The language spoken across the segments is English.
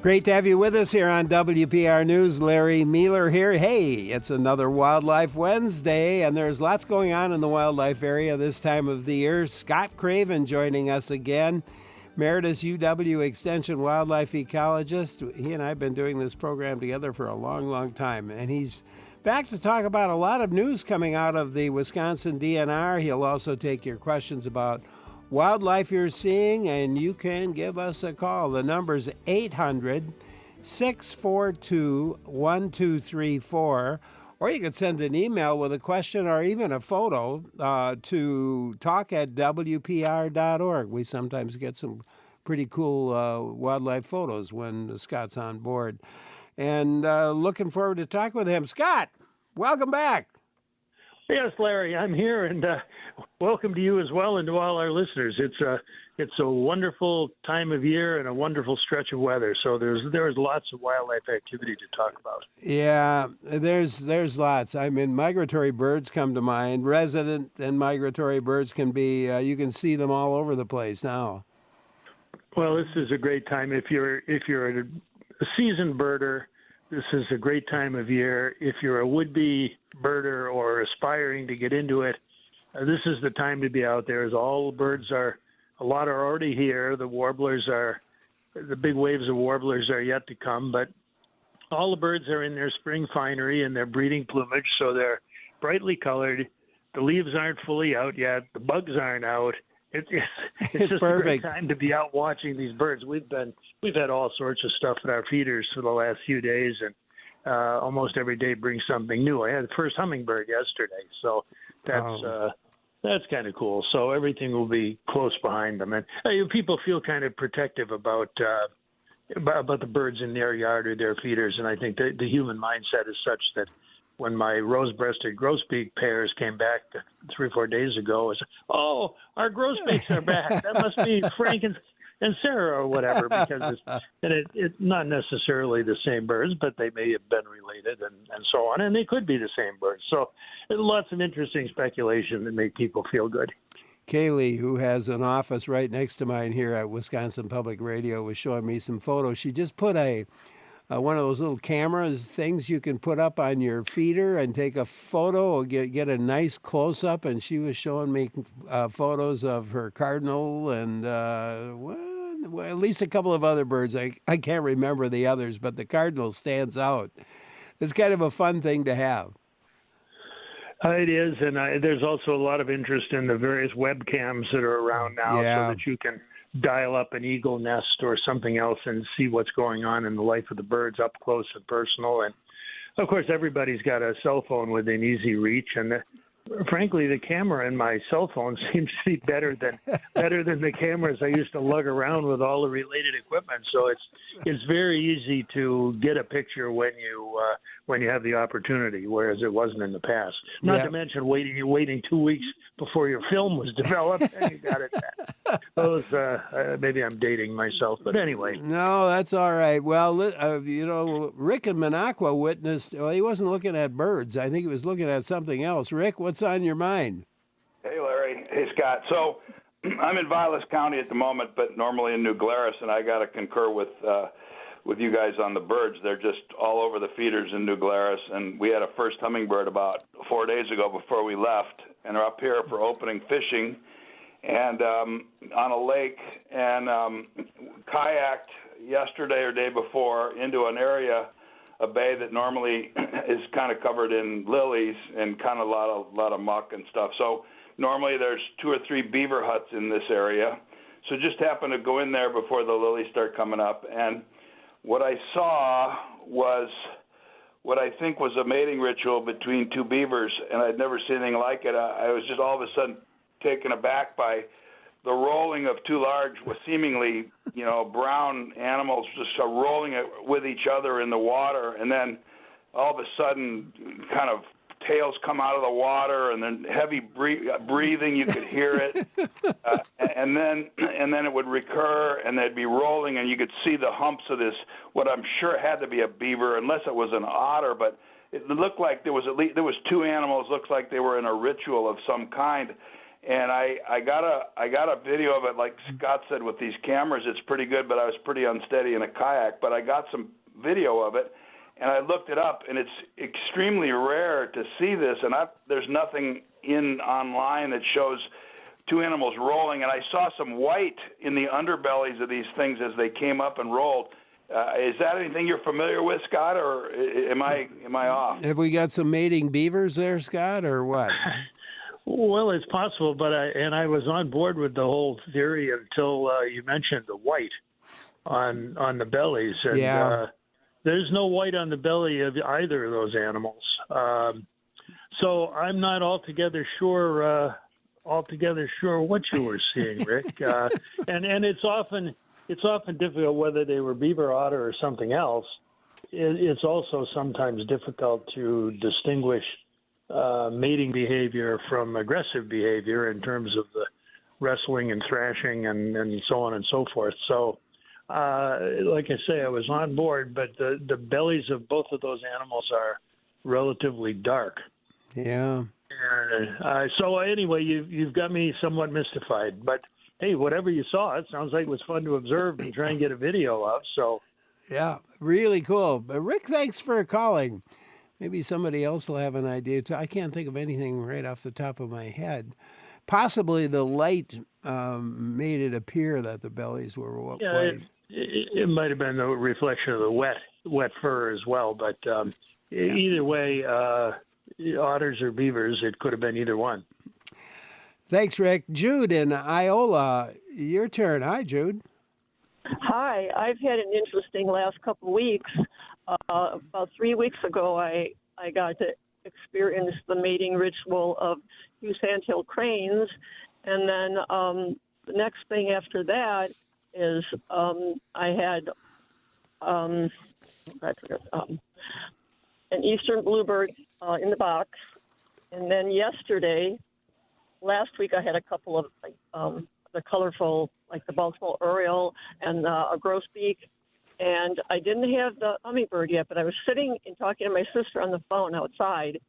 Great to have you with us here on WPR News. Larry Mealer here. Hey, it's another Wildlife Wednesday, and there's lots going on in the wildlife area this time of the year. Scott Craven joining us again, Emeritus UW Extension wildlife ecologist. He and I have been doing this program together for a long, long time, and he's back to talk about a lot of news coming out of the Wisconsin DNR. He'll also take your questions about wildlife you're seeing, and you can give us a call. The number's 800-642-1234, or you can send an email with a question or even a photo to talk@wpr.org. We sometimes get some pretty cool wildlife photos when Scott's on board. And looking forward to talking with him. Scott, welcome back. Yes, Larry, I'm here, and welcome to you as well and to all our listeners. It's a wonderful time of year and a wonderful stretch of weather, so there's lots of wildlife activity to talk about. Yeah, there's lots. I mean, migratory birds come to mind. Resident and migratory birds can be, you can see them all over the place now. Well, this is a great time. If you're a seasoned birder, this is a great time of year. If you're a would-be birder or aspiring to get into it, this is the time to be out there. As all birds a lot are already here. The big waves of warblers are yet to come, but all the birds are in their spring finery and their breeding plumage, so they're brightly colored. The leaves aren't fully out yet. The bugs aren't out. It's just perfect. a great time to be out watching these birds. We've had all sorts of stuff in our feeders for the last few days, and almost every day brings something new. I had the first hummingbird yesterday, so that's kind of cool. So everything will be close behind them, and people feel kind of protective about the birds in their yard or their feeders, and I think the human mindset is such that when my rose-breasted grosbeak pairs came back 3 or 4 days ago, it's, oh, our grosbeaks are back. That must be Frank and Sarah or whatever, because it's not necessarily the same birds, but they may have been related and so on, and they could be the same birds. So there's lots of interesting speculation that make people feel good. Kaylee, who has an office right next to mine here at Wisconsin Public Radio, was showing me some photos. She just put one of those little cameras things you can put up on your feeder and take a photo or get a nice close-up, and she was showing me photos of her cardinal and at least a couple of other birds. I can't remember the others, but the cardinal stands out. It's kind of a fun thing to have. It is, and there's also a lot of interest in the various webcams that are around now, so that you can dial up an eagle nest or something else and see what's going on in the life of the birds up close and personal. And of course, everybody's got a cell phone within easy reach, and frankly, the camera in my cell phone seems to be better than the cameras I used to lug around with all the related equipment. So it's very easy to get a picture when you have the opportunity, whereas it wasn't in the past. Not to mention waiting 2 weeks before your film was developed and you got it back. Those maybe I'm dating myself, but anyway. No, that's all right. Well, Rick in Minocqua witnessed. Well, he wasn't looking at birds. I think he was looking at something else. Rick, what's on your mind? Hey, Larry. Hey, Scott. So I'm in Vilas County at the moment, but normally in New Glarus, and I got to concur with you guys on the birds. They're just all over the feeders in New Glarus, and we had a first hummingbird about 4 days ago before we left, and are up here for opening fishing and on a lake, and kayaked yesterday or day before into an area, a bay that normally is kind of covered in lilies and kind of a lot of muck and stuff. So normally there's 2 or 3 beaver huts in this area. So just happened to go in there before the lilies start coming up, and what I saw was what I think was a mating ritual between 2 beavers, and I'd never seen anything like it. I was just all of a sudden taken aback by the rolling of 2 large, seemingly, brown animals just rolling it with each other in the water, and then all of a sudden kind of tails come out of the water, and then heavy breathing, you could hear it, and then it would recur, and they'd be rolling, and you could see the humps of this, what I'm sure had to be a beaver, unless it was an otter, but it looked like there was 2 animals, looked like they were in a ritual of some kind, And I got a video of it. Like Scott said, with these cameras, it's pretty good, but I was pretty unsteady in a kayak. But I got some video of it, and I looked it up, and it's extremely rare to see this. And there's nothing online that shows two animals rolling, and I saw some white in the underbellies of these things as they came up and rolled. Is that anything you're familiar with, Scott, or am I off? Have we got some mating beavers there, Scott, or what? Well, it's possible, but I was on board with the whole theory until you mentioned the white on the bellies, and there's no white on the belly of either of those animals. So I'm not altogether sure what you were seeing, Rick. And it's often difficult whether they were beaver, otter, or something else. It's also sometimes difficult to distinguish mating behavior from aggressive behavior in terms of the wrestling and thrashing and so on and so forth. So, like I say, I was on board, but the bellies of both of those animals are relatively dark. Yeah. So anyway, you've got me somewhat mystified, but hey, whatever you saw, it sounds like it was fun to observe and try and get a video of. So, yeah, really cool. But Rick, thanks for calling. Maybe somebody else will have an idea too. I can't think of anything right off the top of my head. Possibly the light made it appear that the bellies were white. It might have been the reflection of the wet fur as well. But either way, otters or beavers, it could have been either one. Thanks, Rick. Jude in Iola, your turn. Hi, Jude. Hi. I've had an interesting last couple of weeks. About 3 weeks ago, I got to experience the mating ritual of two sandhill cranes. And then the next thing after that is I had an eastern bluebird in the box. And then last week I had a couple of the colorful, like the Baltimore oriole and a grosbeak. And I didn't have the hummingbird yet, but I was sitting and talking to my sister on the phone outside,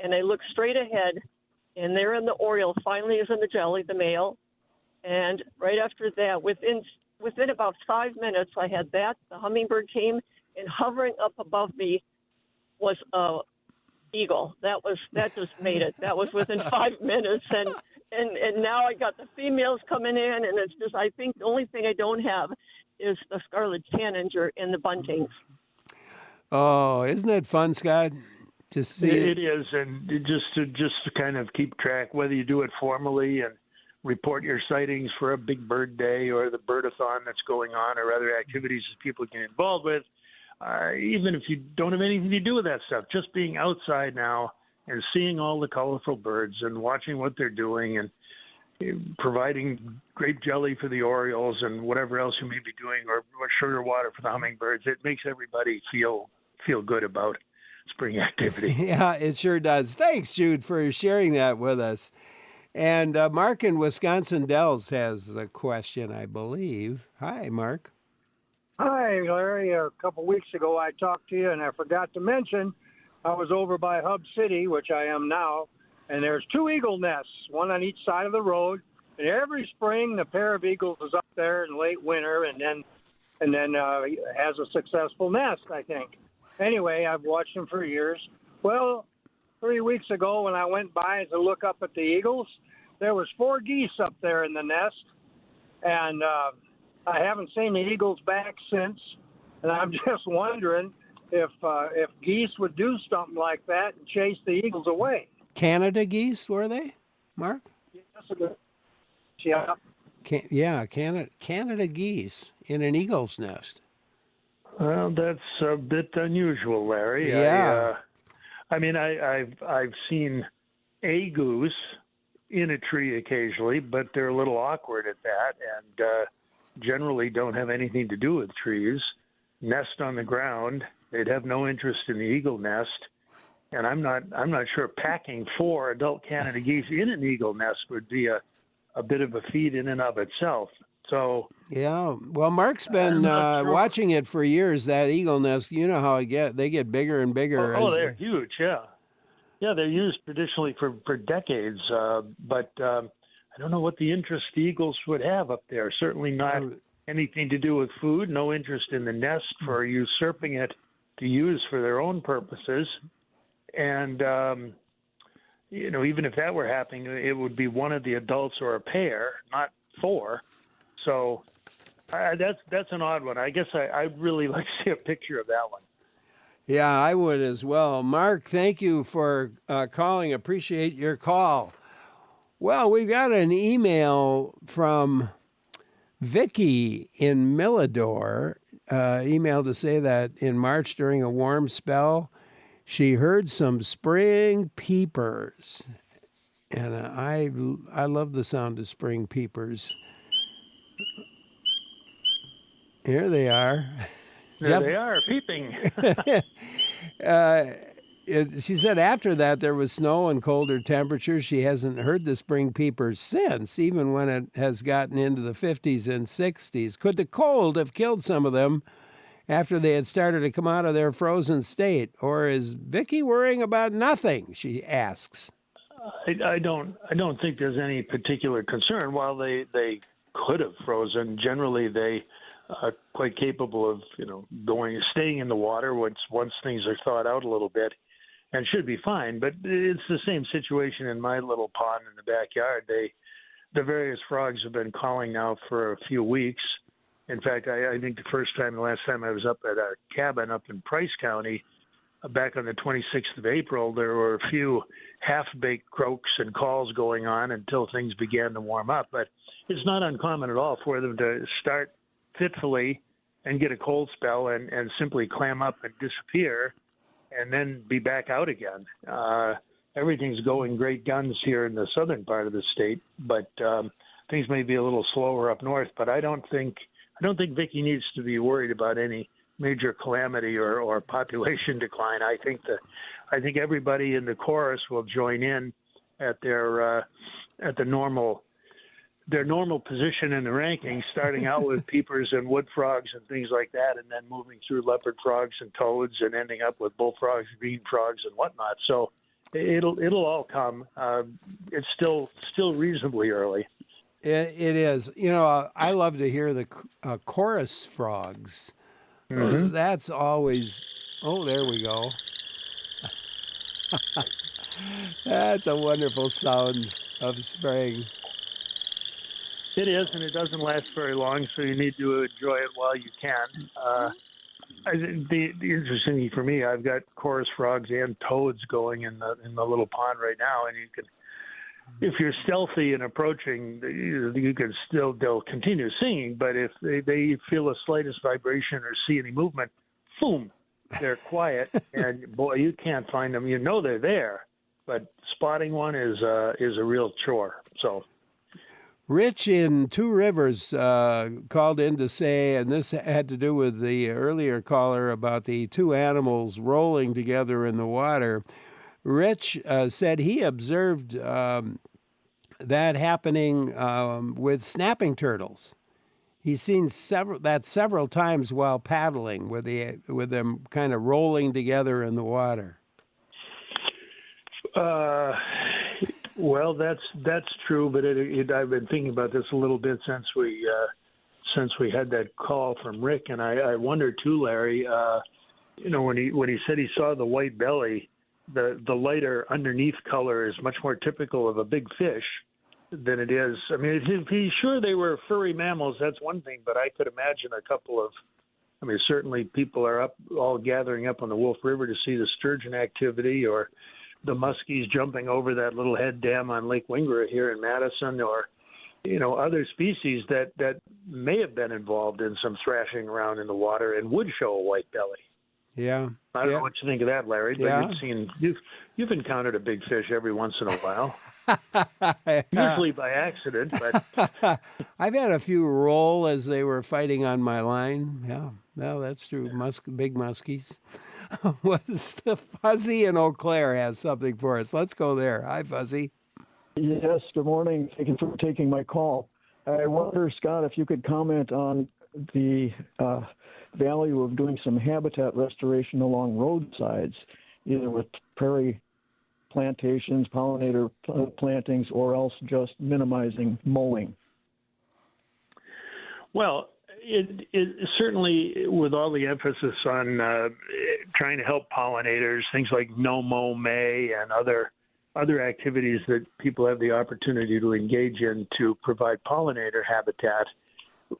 and I looked straight ahead, and there in the oriole finally is in the jelly, the male. And right after that, within about 5 minutes, I had the hummingbird came, and hovering up above me was a eagle. That just made it. That was within 5 minutes, and now I got the females coming in, and it's just, I think the only thing I don't have is the scarlet tanager and the buntings. Oh, isn't it fun, Scott? To see it is, and just to kind of keep track, whether you do it formally and report your sightings for a big bird day or the birdathon that's going on or other activities that people get involved with, even if you don't have anything to do with that stuff, just being outside now and seeing all the colorful birds and watching what they're doing and providing grape jelly for the orioles and whatever else you may be doing, or sugar water for the hummingbirds, it makes everybody feel good about spring activity. Yeah, it sure does. Thanks, Jude, for sharing that with us. And Mark in Wisconsin Dells has a question, I believe. Hi, Mark. Hi, Larry. A couple weeks ago I talked to you, and I forgot to mention I was over by Hub City, which I am now, and there's two eagle nests, one on each side of the road. And every spring, the pair of eagles is up there in late winter, and then has a successful nest, I think. Anyway, I've watched them for years. Well, 3 weeks ago when I went by to look up at the eagles, there was 4 geese up there in the nest, and I haven't seen the eagles back since. And I'm just wondering if geese would do something like that and chase the eagles away. Canada geese, were they, Mark? Yeah. Canada geese in an eagle's nest. Well, that's a bit unusual, Larry. Yeah. I've seen a goose in a tree occasionally, but they're a little awkward at that, and generally don't have anything to do with trees. Nest on the ground. They'd have no interest in the eagle nest. And I'm not sure packing 4 adult Canada geese in an eagle nest would be a bit of a feat in and of itself. So yeah, well, Mark's been watching it for years. That eagle nest, you know how they get bigger and bigger. Oh, they're huge. Yeah, they're used traditionally for decades. But don't know what the interest the eagles would have up there. Certainly not anything to do with food. No interest in the nest for usurping it to use for their own purposes. And even if that were happening, it would be one of the adults or a pair, not four. So that's an odd one. I guess I'd really like to see a picture of that one. Yeah, I would as well. Mark, thank you for calling. Appreciate your call. Well, we got an email from Vicky in Millador, emailed to say that in March during a warm spell, she heard some spring peepers. And I love the sound of spring peepers. Here they are. There they are, peeping. She said after that there was snow and colder temperatures. She hasn't heard the spring peepers since, even when it has gotten into the 50s and 60s. Could the cold have killed some of them after they had started to come out of their frozen state? Or is Vicky worrying about nothing, she asks. I don't think there's any particular concern. While they could have frozen, generally they are quite capable of staying in the water once things are thawed out a little bit, and should be fine. But it's the same situation in my little pond in the backyard. The various frogs have been calling now for a few weeks. In fact, I think the last time I was up at our cabin up in Price County, back on the 26th of April, there were a few half-baked croaks and calls going on until things began to warm up. But it's not uncommon at all for them to start fitfully and get a cold spell and simply clam up and disappear and then be back out again. Everything's going great guns here in the southern part of the state, but things may be a little slower up north. But I don't think Vicky needs to be worried about any major calamity or population decline. I think everybody in the chorus will join in at their normal position in the rankings, starting out with peepers and wood frogs and things like that, and then moving through leopard frogs and toads and ending up with bullfrogs, green frogs, and whatnot. So it'll all come. It's still reasonably early. It is. I love to hear the chorus frogs. Mm-hmm. That's always. Oh, there we go. That's a wonderful sound of spring. It is, and it doesn't last very long, so you need to enjoy it while you can. The interesting thing for me, I've got chorus frogs and toads going in the little pond right now, and you can, if you're stealthy and approaching, they'll continue singing. But if they feel the slightest vibration or see any movement, boom, they're quiet, and boy, you can't find them. You know they're there, but spotting one is a real chore. So. Rich in Two Rivers called in to say, and this had to do with the earlier caller about the two animals rolling together in the water. Rich said he observed that happening with snapping turtles. He's seen several times while paddling, with them kind of rolling together in the water. Well, that's true, but I've been thinking about this a little bit since we had that call from Rick, and I wonder too, Larry. When he said he saw the white belly, the lighter underneath color is much more typical of a big fish than it is. I mean, if he's sure they were furry mammals, that's one thing, but I could imagine a couple of. I mean, certainly people are all gathering up on the Wolf River to see the sturgeon activity, or the muskies jumping over that little head dam on Lake Wingara here in Madison, or other species that may have been involved in some thrashing around in the water and would show a white belly. Yeah, I don't know what you think of that, Larry, but yeah. you've encountered a big fish every once in a while. Usually by accident, but I've had a few roll as they were fighting on my line. Yeah, no, that's true. Big muskies. Was the Fuzzy in Eau Claire has something for us. Let's go there. Hi, Fuzzy. Yes, good morning. Thank you for taking my call. I wonder, Scott, if you could comment on the value of doing some habitat restoration along roadsides, either with prairie plantations, pollinator plantings, or else just minimizing mowing? Well, it certainly, with all the emphasis on trying to help pollinators, things like no mow May and other activities that people have the opportunity to engage in to provide pollinator habitat,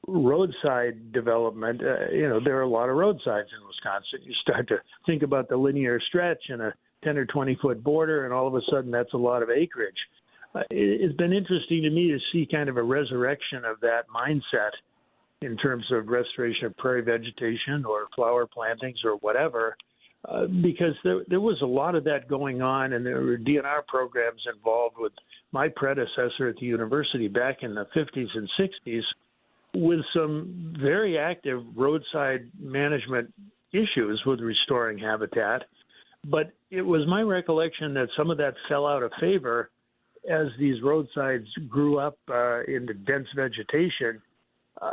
roadside development, there are a lot of roadsides in Wisconsin. You start to think about the linear stretch and a 10 or 20-foot border, and all of a sudden that's a lot of acreage. It's been interesting to me to see kind of a resurrection of that mindset in terms of restoration of prairie vegetation or flower plantings or whatever, because there was a lot of that going on, and there were DNR programs involved with my predecessor at the university back in the 50s and 60s with some very active roadside management issues with restoring habitat. But it was my recollection that some of that fell out of favor as these roadsides grew up into dense vegetation.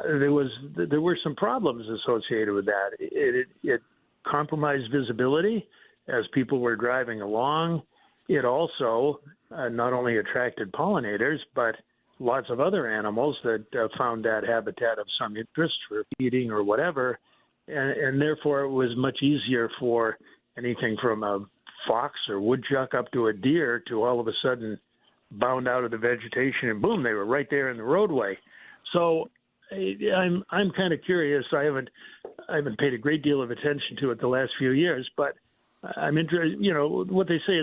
There were some problems associated with that. It compromised visibility as people were driving along. It also not only attracted pollinators, but lots of other animals that found that habitat of some interest for feeding or whatever. And therefore, it was much easier for anything from a fox or woodchuck up to a deer to all of a sudden bound out of the vegetation, and boom, they were right there in the roadway. So I'm kind of curious. I haven't paid a great deal of attention to it the last few years, but I'm interested. What they say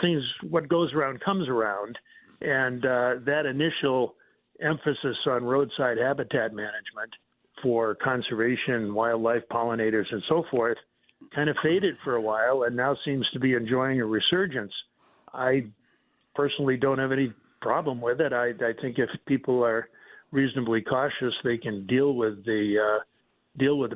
is what goes around comes around, and that initial emphasis on roadside habitat management for conservation, wildlife, pollinators, and so forth kind of faded for a while, and now seems to be enjoying a resurgence. I personally don't have any problem with it. I think if people are reasonably cautious, they can deal with the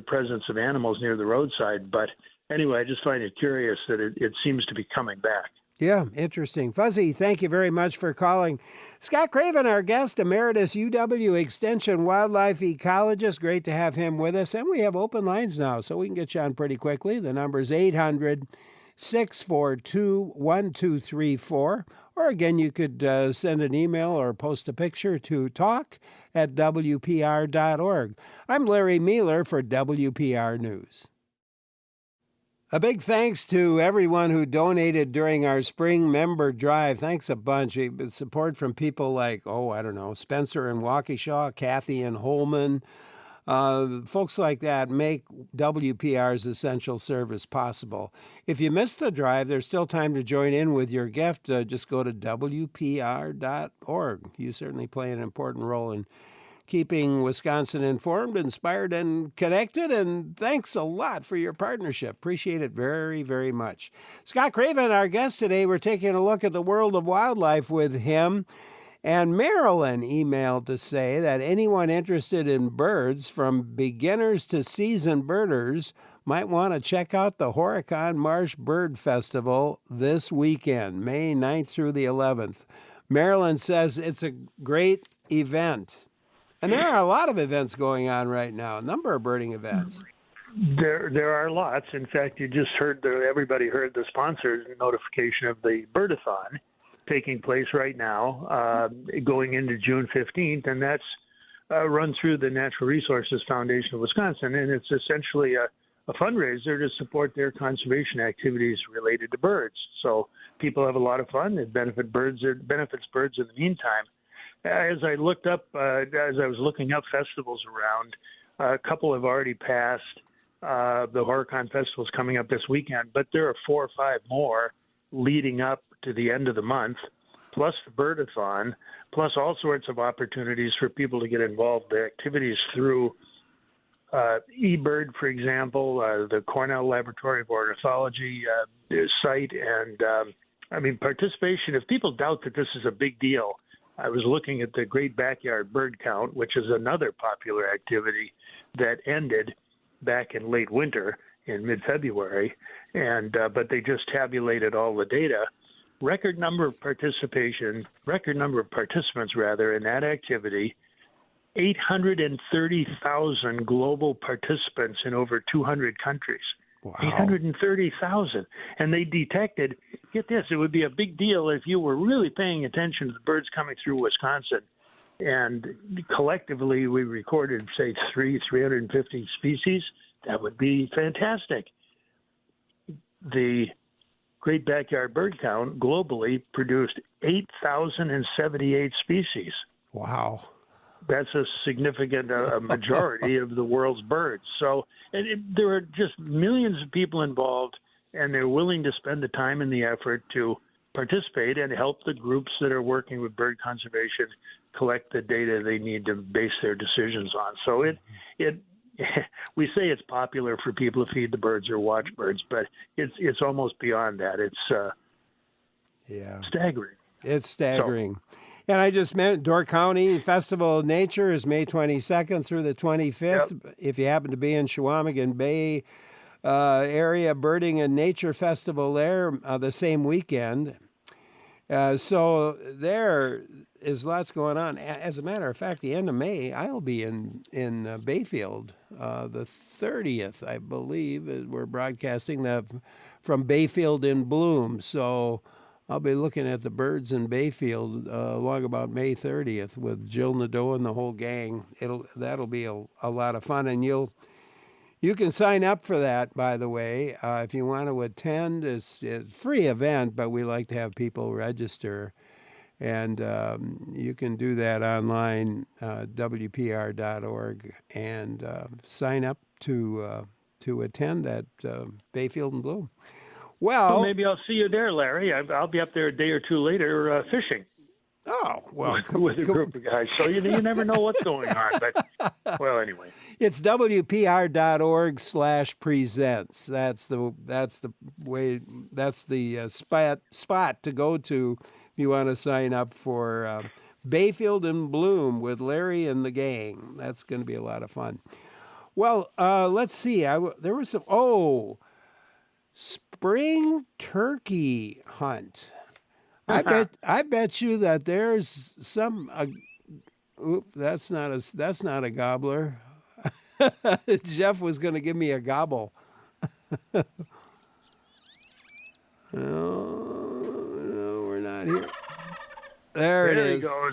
presence of animals near the roadside. But anyway, I just find it curious that it seems to be coming back. Yeah, interesting. Fuzzy, thank you very much for calling. Scott Craven, our guest, Emeritus UW Extension wildlife ecologist. Great to have him with us. And we have open lines now, so we can get you on pretty quickly. The number is 800-642-1234. Or again, you could send an email or post a picture to talk@wpr.org. I'm Larry Mealer for WPR News. A big thanks to everyone who donated during our spring member drive. Thanks a bunch. Support from people like, Spencer in Waukesha, Kathy in Holman. Folks like that make WPR's essential service possible. If you missed the drive, there's still time to join in with your gift. Just go to WPR.org. You certainly play an important role in keeping Wisconsin informed, inspired, and connected. And thanks a lot for your partnership. Appreciate it very, very much. Scott Craven, our guest today, we're taking a look at the world of wildlife with him. And Marilyn emailed to say that anyone interested in birds, from beginners to seasoned birders, might want to check out the Horicon Marsh Bird Festival this weekend, May 9th through the 11th. Marilyn says it's a great event. And there are a lot of events going on right now, a number of birding events. There are lots. In fact, you just heard everybody heard the sponsor notification of the Birdathon taking place right now, going into June 15th, and that's run through the Natural Resources Foundation of Wisconsin, and it's essentially a fundraiser to support their conservation activities related to birds. So people have a lot of fun. It benefits birds in the meantime. As I looked up, as I was looking up festivals around, a couple have already passed. The Horicon Festival is coming up this weekend, but there are 4 or 5 more leading up to the end of the month, plus the Birdathon, plus all sorts of opportunities for people to get involved in activities through eBird, for example, the Cornell Laboratory of Ornithology site. And participation, if people doubt that this is a big deal, I was looking at the Great Backyard Bird Count, which is another popular activity that ended back in late winter in mid-February, and but they just tabulated all the data. Record number of participants in that activity, 830,000 global participants in over 200 countries. Wow. 830,000. And they detected, get this, it would be a big deal if you were really paying attention to the birds coming through Wisconsin. And collectively, we recorded, say, 350 species. That would be fantastic. The Great Backyard Bird Count globally produced 8,078 species. Wow. That's a significant majority of the world's birds. So there are just millions of people involved, and they're willing to spend the time and the effort to participate and help the groups that are working with bird conservation collect the data they need to base their decisions on. So we say it's popular for people to feed the birds or watch birds, but it's almost beyond that. It's staggering. It's staggering. And I just meant Door County Festival of Nature is May 22nd through the 25th. Yep. If you happen to be in Chequamegon Bay area, Birding and Nature Festival there the same weekend. So there is lots going on. As a matter of fact, the end of May, I'll be in Bayfield. The 30th, I believe, we're broadcasting from Bayfield in Bloom. So I'll be looking at the birds in Bayfield along about May 30th with Jill Nadeau and the whole gang. That'll be a lot of fun, and you can sign up for that, by the way, if you want to attend. It's a free event, but we like to have people register, and you can do that online, WPR.org, and sign up to attend at Bayfield and Bloom. Well, maybe I'll see you there, Larry. I'll be up there a day or two later fishing. Oh, well. With a group of guys. So you never know what's going on. But, well, anyway. It's WPR.org/presents. That's the way, that's the spot to go to if you want to sign up for Bayfield and Bloom with Larry and the gang. That's going to be a lot of fun. Well, let's see. There was some, spring turkey hunt. I bet you that there's some. That's not a gobbler. Jeff was going to give me a gobble. No, we're not here. There it is. There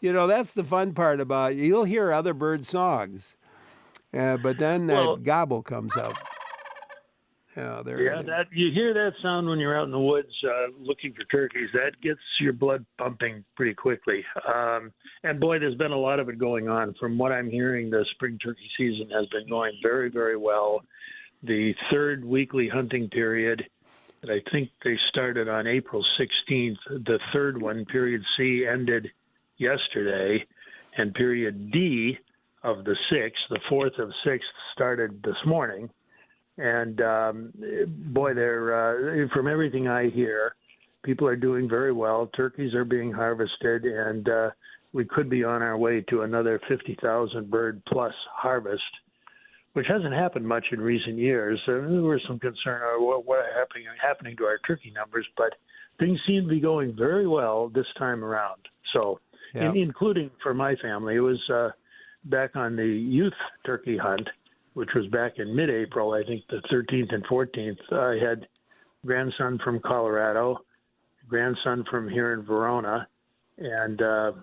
he goes. That's the fun part about it. You'll hear other bird songs, but then that gobble comes up. You hear that sound when you're out in the woods looking for turkeys. That gets your blood pumping pretty quickly. And boy, there's been a lot of it going on. From what I'm hearing, the spring turkey season has been going very, very well. The third weekly hunting period, that I think they started on April 16th, the third one, period C, ended yesterday, and period D of the 6th, the 4th of 6th, started this morning. And boy, they're from everything I hear, people are doing very well. Turkeys are being harvested, and we could be on our way to another 50,000 bird plus harvest, which hasn't happened much in recent years. There was some concern about what happening to our turkey numbers, but things seem to be going very well this time around. So, including for my family, it was back on the youth turkey hunt, which was back in mid-April, I think the 13th and 14th. I had grandson from Colorado, grandson from here in Verona, and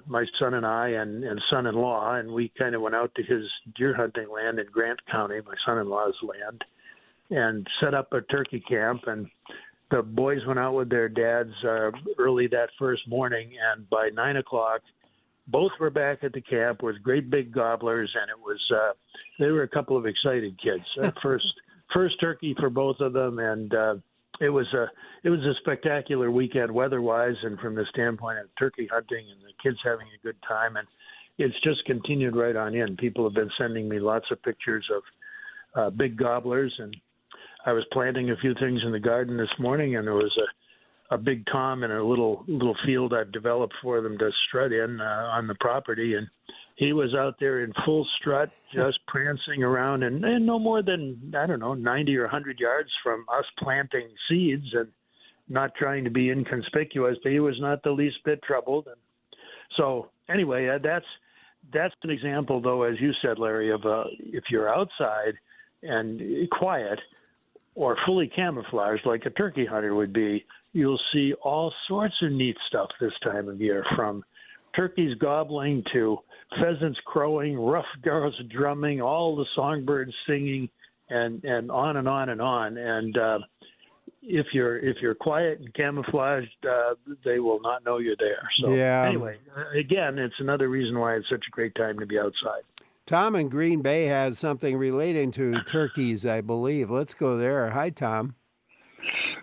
my son and I and son-in-law, and we kind of went out to his deer hunting land in Grant County, my son-in-law's land, and set up a turkey camp. And the boys went out with their dads early that first morning, and by 9 o'clock, both were back at the camp with great big gobblers, and it was they were a couple of excited kids. First turkey for both of them, and it was a spectacular weekend weather-wise, and from the standpoint of turkey hunting and the kids having a good time. And it's just continued right on in. People have been sending me lots of pictures of big gobblers, and I was planting a few things in the garden this morning, and there was a big tom in a little field I've developed for them to strut in on the property, and he was out there in full strut, just prancing around, and no more than 90 or 100 yards from us planting seeds, and not trying to be inconspicuous. But he was not the least bit troubled. And so anyway, that's an example, though, as you said, Larry, of if you're outside, and quiet or fully camouflaged like a turkey hunter would be, you'll see all sorts of neat stuff this time of year, from turkeys gobbling to pheasants crowing, rough grouse drumming, all the songbirds singing, and on and on and on. And if you're quiet and camouflaged, they will not know you're there. So anyway, again, it's another reason why it's such a great time to be outside. Tom in Green Bay has something relating to turkeys, I believe. Let's go there. Hi, Tom.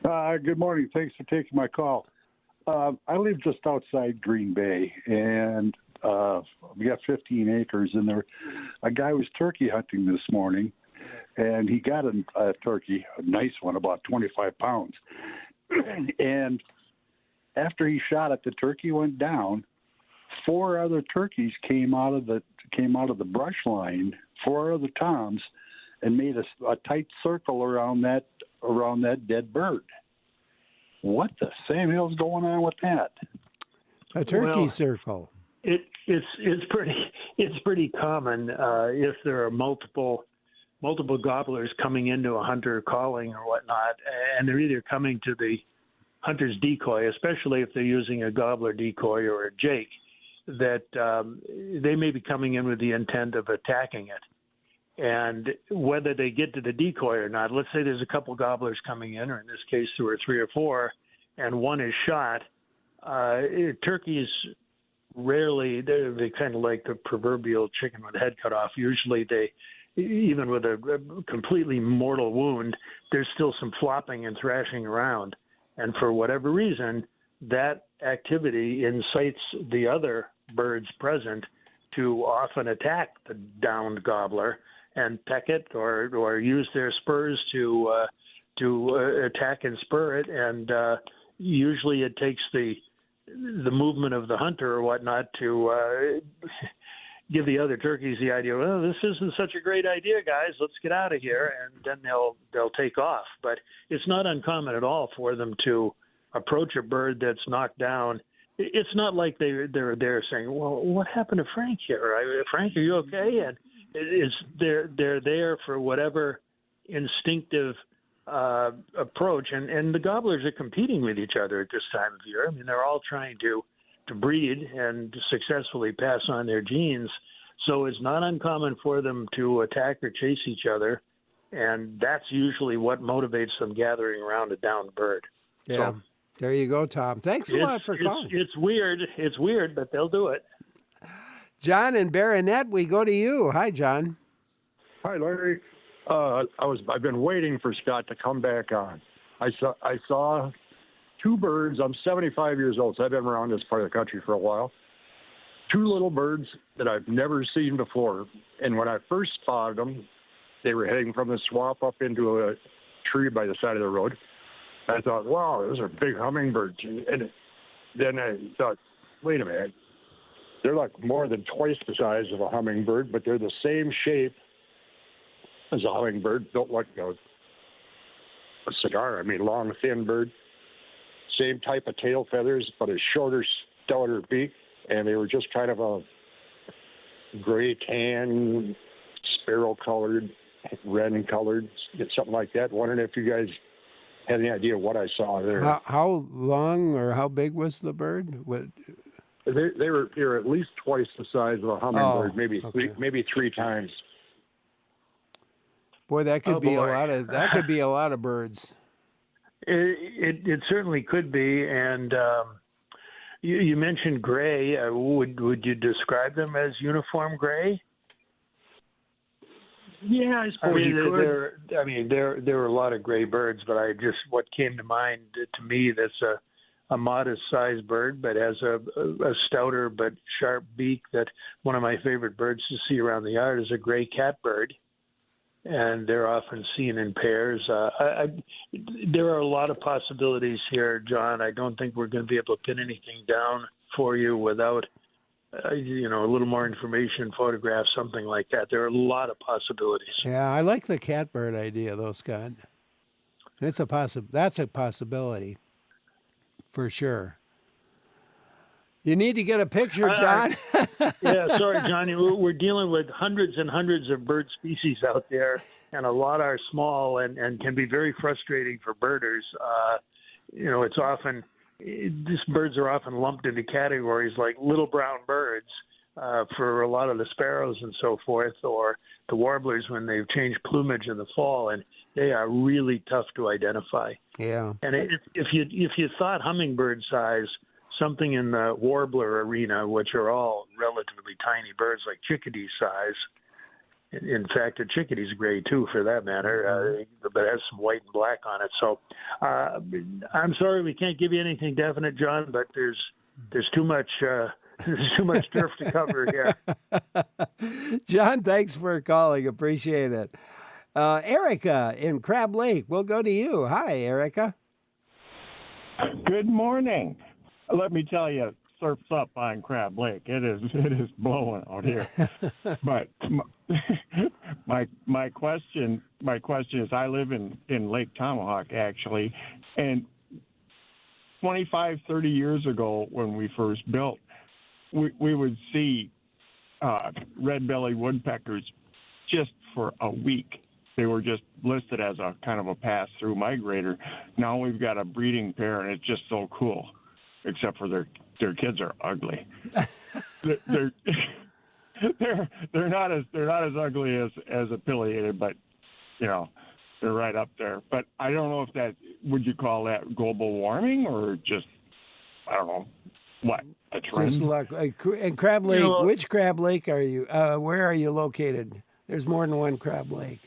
Good morning. Thanks for taking my call. I live just outside Green Bay, and we got 15 acres, and there a guy was turkey hunting this morning, and he got a turkey, a nice one, about 25 pounds. And after he shot it, the turkey went down. 4 other turkeys came out of the brush line, 4 other toms, and made a tight circle around that dead bird. What the Sam hell's going on with that? A turkey circle. It's pretty common if there are multiple gobblers coming into a hunter calling or whatnot, and they're either coming to the hunter's decoy, especially if they're using a gobbler decoy or a jake, that they may be coming in with the intent of attacking it. And whether they get to the decoy or not, let's say there's a couple gobblers coming in, or in this case there were 3 or 4, and one is shot, turkeys rarely, they're kind of like the proverbial chicken with the head cut off. Usually they, even with a completely mortal wound, there's still some flopping and thrashing around. And for whatever reason, that activity incites the other birds present to often attack the downed gobbler and peck it, or use their spurs to attack and spur it. And usually it takes the movement of the hunter or whatnot to give the other turkeys the idea, well, this isn't such a great idea, guys. Let's get out of here, and then they'll take off. But it's not uncommon at all for them to approach a bird that's knocked down. It's not like they're there saying, well, what happened to Frank here? Frank, are you okay? And they're there for whatever instinctive approach, and the gobblers are competing with each other at this time of year. I mean, they're all trying to breed and successfully pass on their genes, so it's not uncommon for them to attack or chase each other, and that's usually what motivates them gathering around a downed bird. Yeah, so, there you go, Tom. Thanks a lot for calling. It's weird, but they'll do it. John and Baronet, we go to you. Hi, John. Hi, Larry. I've been waiting for Scott to come back on. I saw 2 birds. I'm 75 years old, so I've been around this part of the country for a while. 2 little birds that I've never seen before. And when I first spotted them, they were heading from the swamp up into a tree by the side of the road. I thought, wow, those are big hummingbirds. And then I thought, wait a minute. They're like more than twice the size of a hummingbird, but they're the same shape as a hummingbird, built like a cigar. I mean, long, thin bird. Same type of tail feathers, but a shorter, stouter beak. And they were just kind of a gray, tan, sparrow-colored, red-colored, something like that. Wondering if you guys had any idea what I saw there. How long or how big was the bird? They were at least twice the size of a hummingbird, maybe 3 times. Boy, that could be a lot of birds. It certainly could be, and you mentioned gray. Would you describe them as uniform gray? Yeah, I suppose you could. There were a lot of gray birds, but what came to mind to me, that's a modest-sized bird, but has a stouter but sharp beak. That one of my favorite birds to see around the yard is a gray catbird, and they're often seen in pairs. There are a lot of possibilities here, John. I don't think we're going to be able to pin anything down for you without a little more information, photographs, something like that. There are a lot of possibilities. Yeah, I like the catbird idea, though, Scott. That's a possibility, for sure. You need to get a picture, John. Yeah, sorry, Johnny. We're dealing with hundreds and hundreds of bird species out there, and a lot are small and can be very frustrating for birders. It's often these birds are often lumped into categories like little brown birds for a lot of the sparrows and so forth, or the warblers when they've changed plumage in the fall, and they are really tough to identify. Yeah. And if you thought hummingbird size, something in the warbler arena, which are all relatively tiny birds like chickadee size. In fact, a chickadee's gray too, for that matter, but has some white and black on it. So I'm sorry we can't give you anything definite, John, but there's too much there's too much turf to cover here. John, thanks for calling. Appreciate it. Erica in Crab Lake, we'll go to you. Hi, Erica. Good morning. Let me tell you, surf's up on Crab Lake. It is blowing out here. But my question is, I live in Lake Tomahawk actually, and 25, 30 years ago when we first built, we would see red-bellied woodpeckers just for a week. They were just listed as a kind of a pass-through migrator. Now we've got a breeding pair, and it's just so cool. Except for their kids are ugly. they're not as ugly as a pileated, but they're right up there. But I don't know if that would you call that global warming or just I don't know what a trend. Just luck. And Crab Lake, which Crab Lake are you? Where are you located? There's more than one Crab Lake.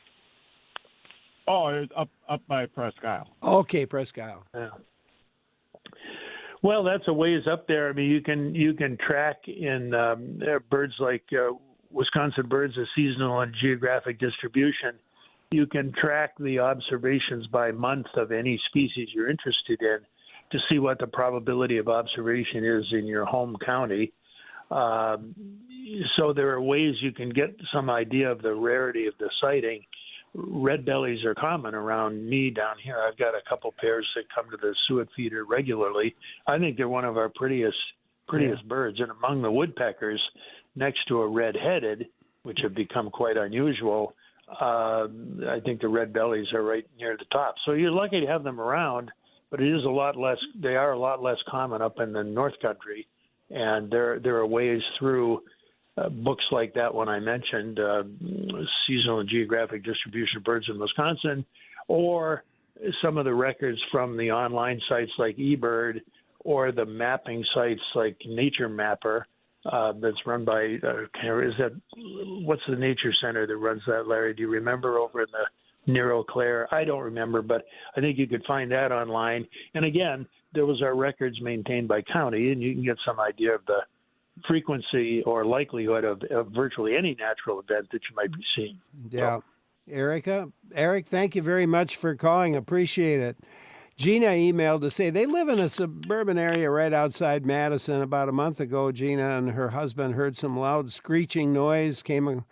Oh, it's up by Presque Isle. Okay, Presque Isle. Yeah. Well, that's a ways up there. I mean, you can track in birds like Wisconsin Birds of Seasonal and Geographic Distribution. You can track the observations by month of any species you're interested in to see what the probability of observation is in your home county. So there are ways you can get some idea of the rarity of the sighting. Red bellies are common around me down here. I've got a couple pairs that come to the suet feeder regularly. I think they're one of our prettiest birds. And among the woodpeckers, next to a red-headed, which have become quite unusual, I think the red bellies are right near the top. So you're lucky to have them around, but it is a lot less. They are a lot less common up in the North Country, and there are ways through. Books like that one I mentioned, Seasonal and Geographic Distribution of Birds in Wisconsin, or some of the records from the online sites like eBird or the mapping sites like Nature Mapper that's run by, what's the Nature Center that runs that, Larry? Do you remember over in the near Eau Claire? I don't remember, but I think you could find that online. And again, those are records maintained by county, and you can get some idea of the frequency or likelihood of virtually any natural event that you might be seeing. Yeah. Eric, thank you very much for calling. Appreciate it. Gina emailed to say they live in a suburban area right outside Madison. About a month ago, Gina and her husband heard some loud screeching noise coming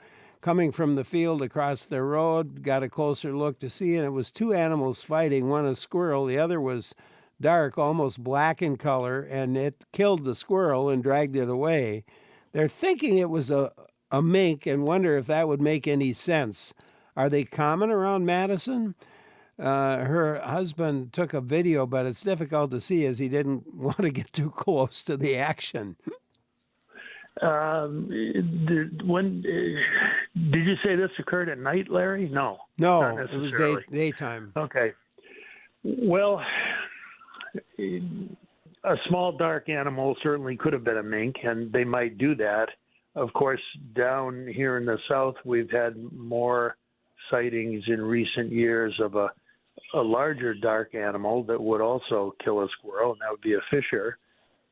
from the field across their road, got a closer look to see, and it was two animals fighting, one a squirrel, the other was dark, almost black in color, and it killed the squirrel and dragged it away. They're thinking it was a mink and wonder if that would make any sense. Are they common around Madison? Her husband took a video, but it's difficult to see as he didn't want to get too close to the action. Did you say this occurred at night, Larry? No, it was daytime. Okay. Well, a small dark animal certainly could have been a mink, and they might do that. Of course, down here in the south, we've had more sightings in recent years of a larger dark animal that would also kill a squirrel, and that would be a fisher.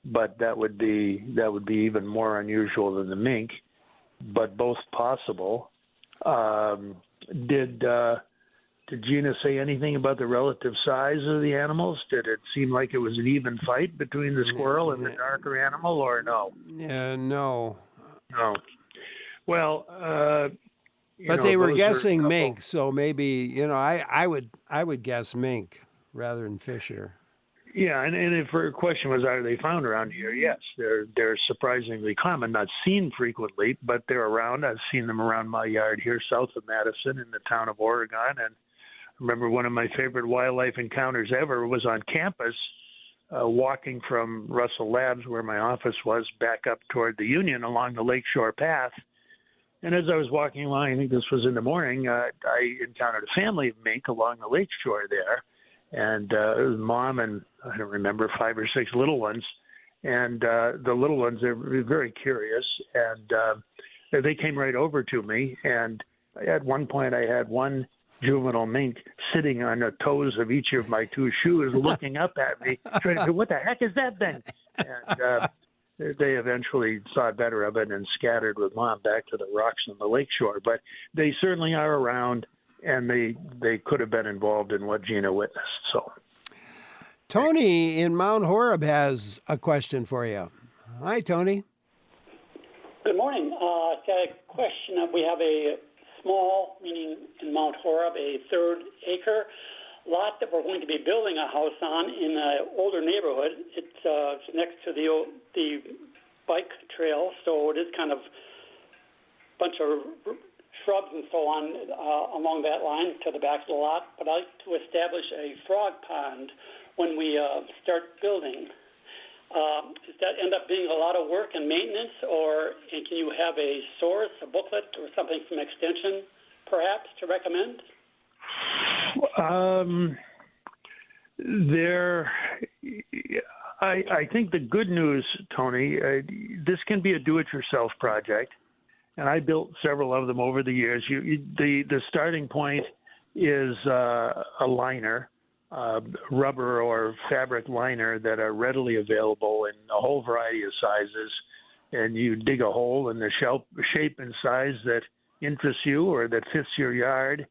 But that would be even more unusual than the mink, but both possible. Did Gina say anything about the relative size of the animals? Did it seem like it was an even fight between the squirrel and the darker animal, or no? No. No. Well, but they were guessing mink, so maybe I would guess mink rather than fisher. Yeah, and if her question was, are they found around here? Yes, they're surprisingly common, not seen frequently, but they're around. I've seen them around my yard here south of Madison in the town of Oregon. And I remember one of my favorite wildlife encounters ever was on campus, walking from Russell Labs, where my office was, back up toward the Union along the Lakeshore Path. And as I was walking along, I think this was in the morning, I encountered a family of mink along the lakeshore there. And it was mom and I don't remember 5 or 6 little ones, and the little ones are very curious, and they came right over to me. And at one point, I had one juvenile mink sitting on the toes of each of my 2 shoes, looking up at me, trying to say, "What the heck is that thing?" And they eventually saw better of it and scattered with mom back to the rocks on the lakeshore. But they certainly are around. And they could have been involved in what Gina witnessed. So, Tony in Mount Horeb has a question for you. Hi, Tony. Good morning. I've got a question. We have a small, meaning in Mount Horeb, a 3rd acre lot that we're going to be building a house on in an older neighborhood. It's next to the bike trail, so it is kind of a bunch of shrubs and so on along that line to the back of the lot. But I'd like to establish a frog pond when we start building. Does that end up being a lot of work and maintenance, or can you have a source, a booklet, or something from Extension, perhaps, to recommend? I think the good news, Tony, this can be a do-it-yourself project. And I built several of them over the years. The starting point is a liner, rubber or fabric liner that are readily available in a whole variety of sizes. And you dig a hole in the shape and size that interests you or that fits your yard,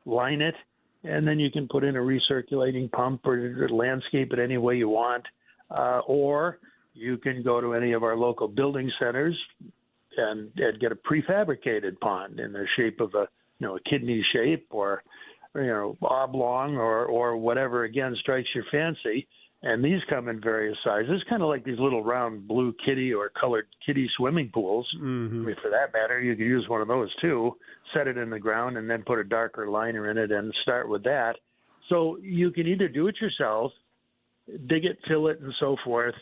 line it, and then you can put in a recirculating pump or landscape it any way you want. Or you can go to any of our local building centers and get a prefabricated pond in the shape of a kidney shape or oblong or whatever, again, strikes your fancy. And these come in various sizes, kind of like these little round blue kitty or colored kitty swimming pools. Mm-hmm. I mean, for that matter, you could use one of those too, set it in the ground and then put a darker liner in it and start with that. So you can either do it yourself, dig it, fill it, and so forth,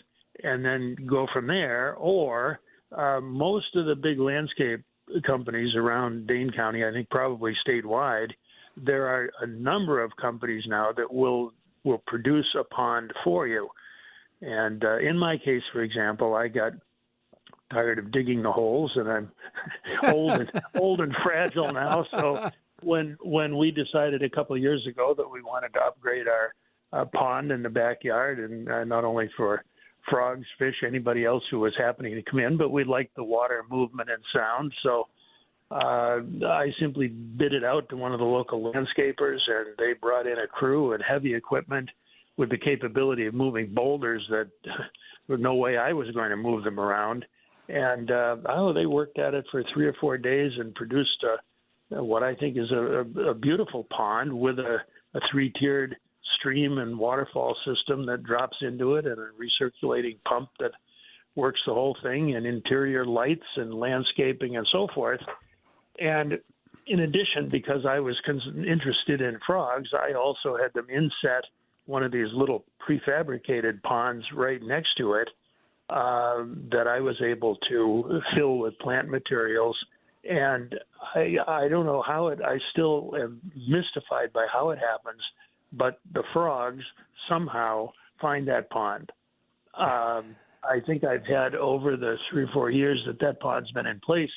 and then go from there, or most of the big landscape companies around Dane County, I think probably statewide, there are a number of companies now that will produce a pond for you. And in my case, for example, I got tired of digging the holes, and I'm old and fragile now. So when we decided a couple of years ago that we wanted to upgrade our pond in the backyard, and not only for frogs, fish, anybody else who was happening to come in, but we liked the water movement and sound. So I simply bid it out to one of the local landscapers, and they brought in a crew and heavy equipment with the capability of moving boulders that there was no way I was going to move them around. And they worked at it for 3 or 4 days and produced what I think is a beautiful pond with a 3-tiered stream and waterfall system that drops into it, and a recirculating pump that works the whole thing, and interior lights and landscaping and so forth. And in addition, because I was interested in frogs, I also had them inset one of these little prefabricated ponds right next to it that I was able to fill with plant materials. And I don't know how I still am mystified by how it happens, but the frogs somehow find that pond. I think I've had over the 3 or 4 years that pond's been in place,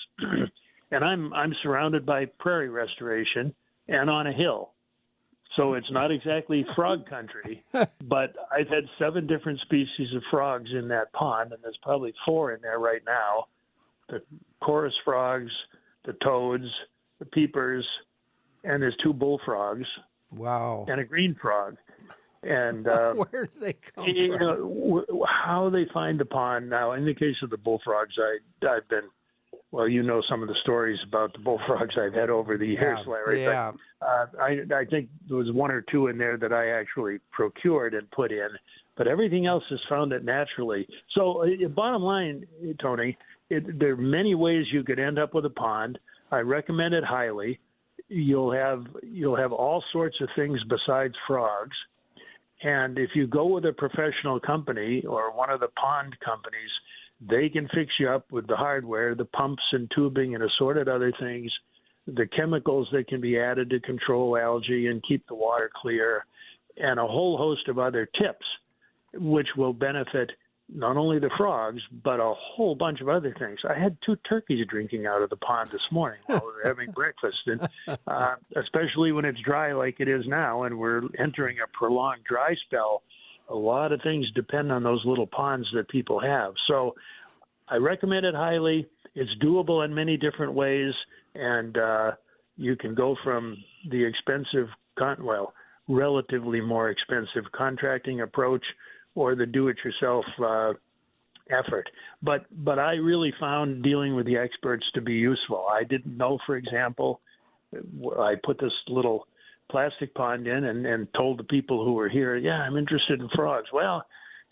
and I'm surrounded by prairie restoration and on a hill. So it's not exactly frog country, but I've had 7 different species of frogs in that pond, and there's probably 4 in there right now. The chorus frogs, the toads, the peepers, and there's 2 bullfrogs. Wow. And a green frog. And where do they come from? How they find the pond now. In the case of the bullfrogs, I've been, well, you know some of the stories about the bullfrogs I've had over the years, Larry. Yeah. But I think there was 1 or 2 in there that I actually procured and put in. but everything else has found it naturally. So, bottom line, Tony, there are many ways you could end up with a pond. I recommend it highly. You'll have all sorts of things besides frogs. And if you go with a professional company or one of the pond companies, they can fix you up with the hardware, the pumps and tubing and assorted other things, the chemicals that can be added to control algae and keep the water clear, and a whole host of other tips, which will benefit not only the frogs, but a whole bunch of other things. I had 2 turkeys drinking out of the pond this morning while we were having breakfast, and especially when it's dry like it is now, and we're entering a prolonged dry spell, a lot of things depend on those little ponds that people have. So I recommend it highly. It's doable in many different ways, and you can go from the expensive, relatively more expensive contracting approach or the do-it-yourself effort. But I really found dealing with the experts to be useful. I didn't know, for example, I put this little plastic pond in and told the people who were here, yeah, I'm interested in frogs. Well,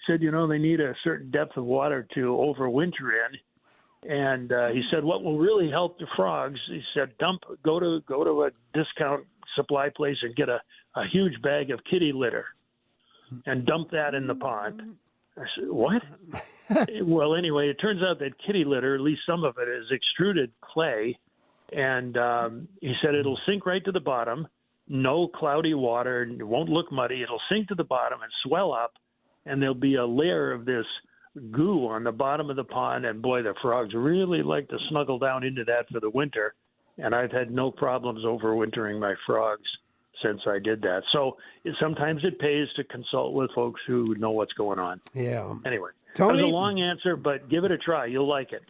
said, they need a certain depth of water to overwinter in. And he said, what will really help the frogs, he said, go to a discount supply place and get a huge bag of kitty litter and dump that in the pond. I said, what? Well, anyway, it turns out that kitty litter, at least some of it, is extruded clay. And he said it'll sink right to the bottom, no cloudy water, it won't look muddy. It'll sink to the bottom and swell up, and there'll be a layer of this goo on the bottom of the pond. And boy, the frogs really like to snuggle down into that for the winter. And I've had no problems overwintering my frogs since I did that. So sometimes it pays to consult with folks who know what's going on. Yeah. Anyway, Tony, that was a long answer, but give it a try. You'll like it.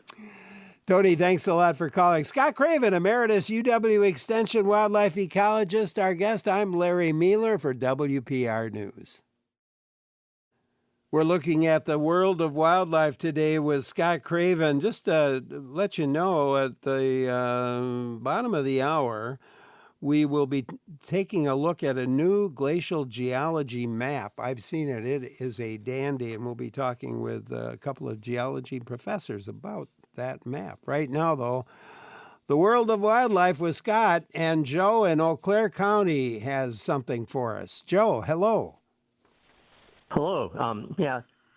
Tony, thanks a lot for calling. Scott Craven, Emeritus UW Extension Wildlife Ecologist, our guest. I'm Larry Mealer for WPR News. We're looking at the world of wildlife today with Scott Craven. Just to let you know, at the bottom of the hour, we will be taking a look at a new glacial geology map. I've seen it. It is a dandy, and we'll be talking with a couple of geology professors about that map. Right now, though, the world of wildlife with Scott, and Joe in Eau Claire County has something for us. Joe, hello. Hello.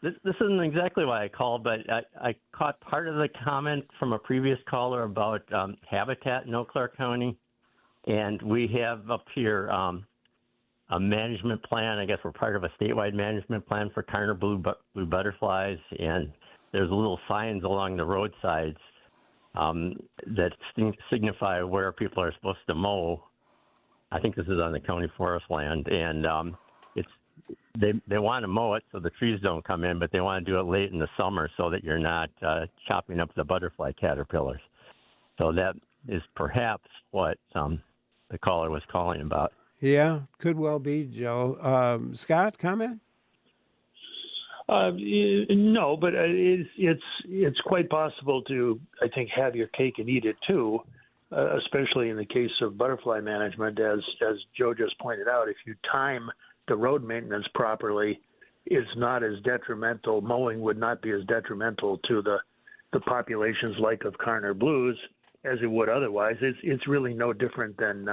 This isn't exactly why I called, but I caught part of the comment from a previous caller about habitat in Eau Claire County. And we have up here a management plan. I guess we're part of a statewide management plan for Karner blue butterflies. And there's little signs along the roadsides that signify where people are supposed to mow. I think this is on the county forest land. And they want to mow it so the trees don't come in, but they want to do it late in the summer so that you're not chopping up the butterfly caterpillars. So that is perhaps what the caller was calling about. Yeah, could well be, Joe. Scott, comment? No, but it's quite possible to, I think, have your cake and eat it too, especially in the case of butterfly management. As Joe just pointed out, if you time the road maintenance properly, it's not as detrimental. Mowing would not be as detrimental to the populations like of Karner blues as it would otherwise. It's really no different than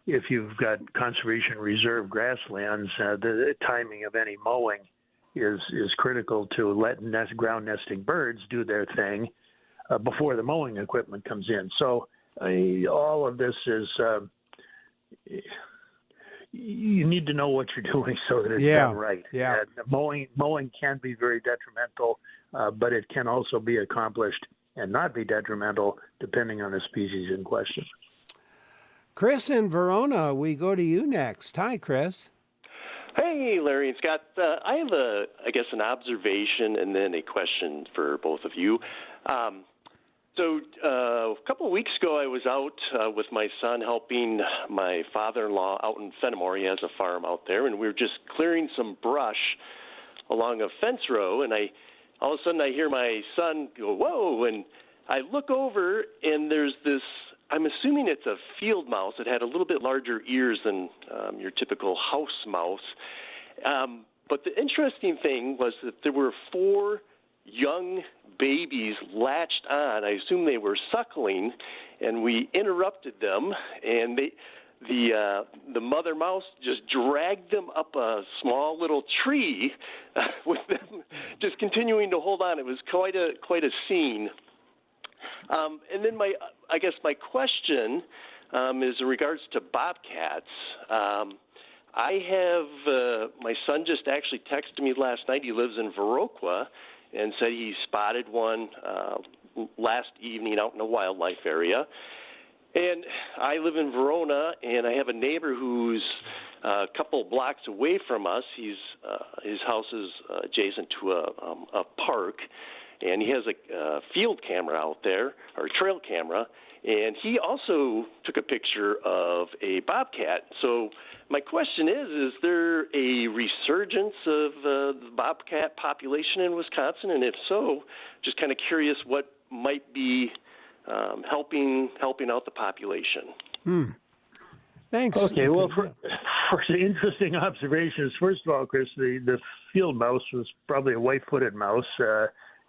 if you've got conservation reserve grasslands. The timing of any mowing is critical to let ground nesting birds do their thing before the mowing equipment comes in. So all of this is you need to know what you're doing so that it's done right. Yeah. Mowing can be very detrimental, but it can also be accomplished and not be detrimental depending on the species in question. Chris in Verona, we go to you next. Hi, Chris. Hey, Larry and Scott. I have, an observation and then a question for both of you. So a couple of weeks ago, I was out with my son helping my father-in-law out in Fenimore. He has a farm out there, and we were just clearing some brush along a fence row, and all of a sudden I hear my son go, whoa, and I look over, and there's this, I'm assuming it's a field mouse. It had a little bit larger ears than your typical house mouse. But the interesting thing was that there were 4 young babies latched on. I assume they were suckling, and we interrupted them, and the mother mouse just dragged them up a small little tree with them just continuing to hold on. It was quite a scene. And then my question is in regards to bobcats. I have my son just actually texted me last night. He lives in Viroqua and said he spotted one last evening out in a wildlife area. And I live in Verona, and I have a neighbor who's a couple blocks away from us. His house is adjacent to a park, and he has a field camera out there, or a trail camera, and he also took a picture of a bobcat. So my question is there a resurgence of the bobcat population in Wisconsin? And if so, just kind of curious what might be helping out the population. Thanks. Okay, well, for the interesting observations, first of all, Chris, the field mouse was probably a white-footed mouse.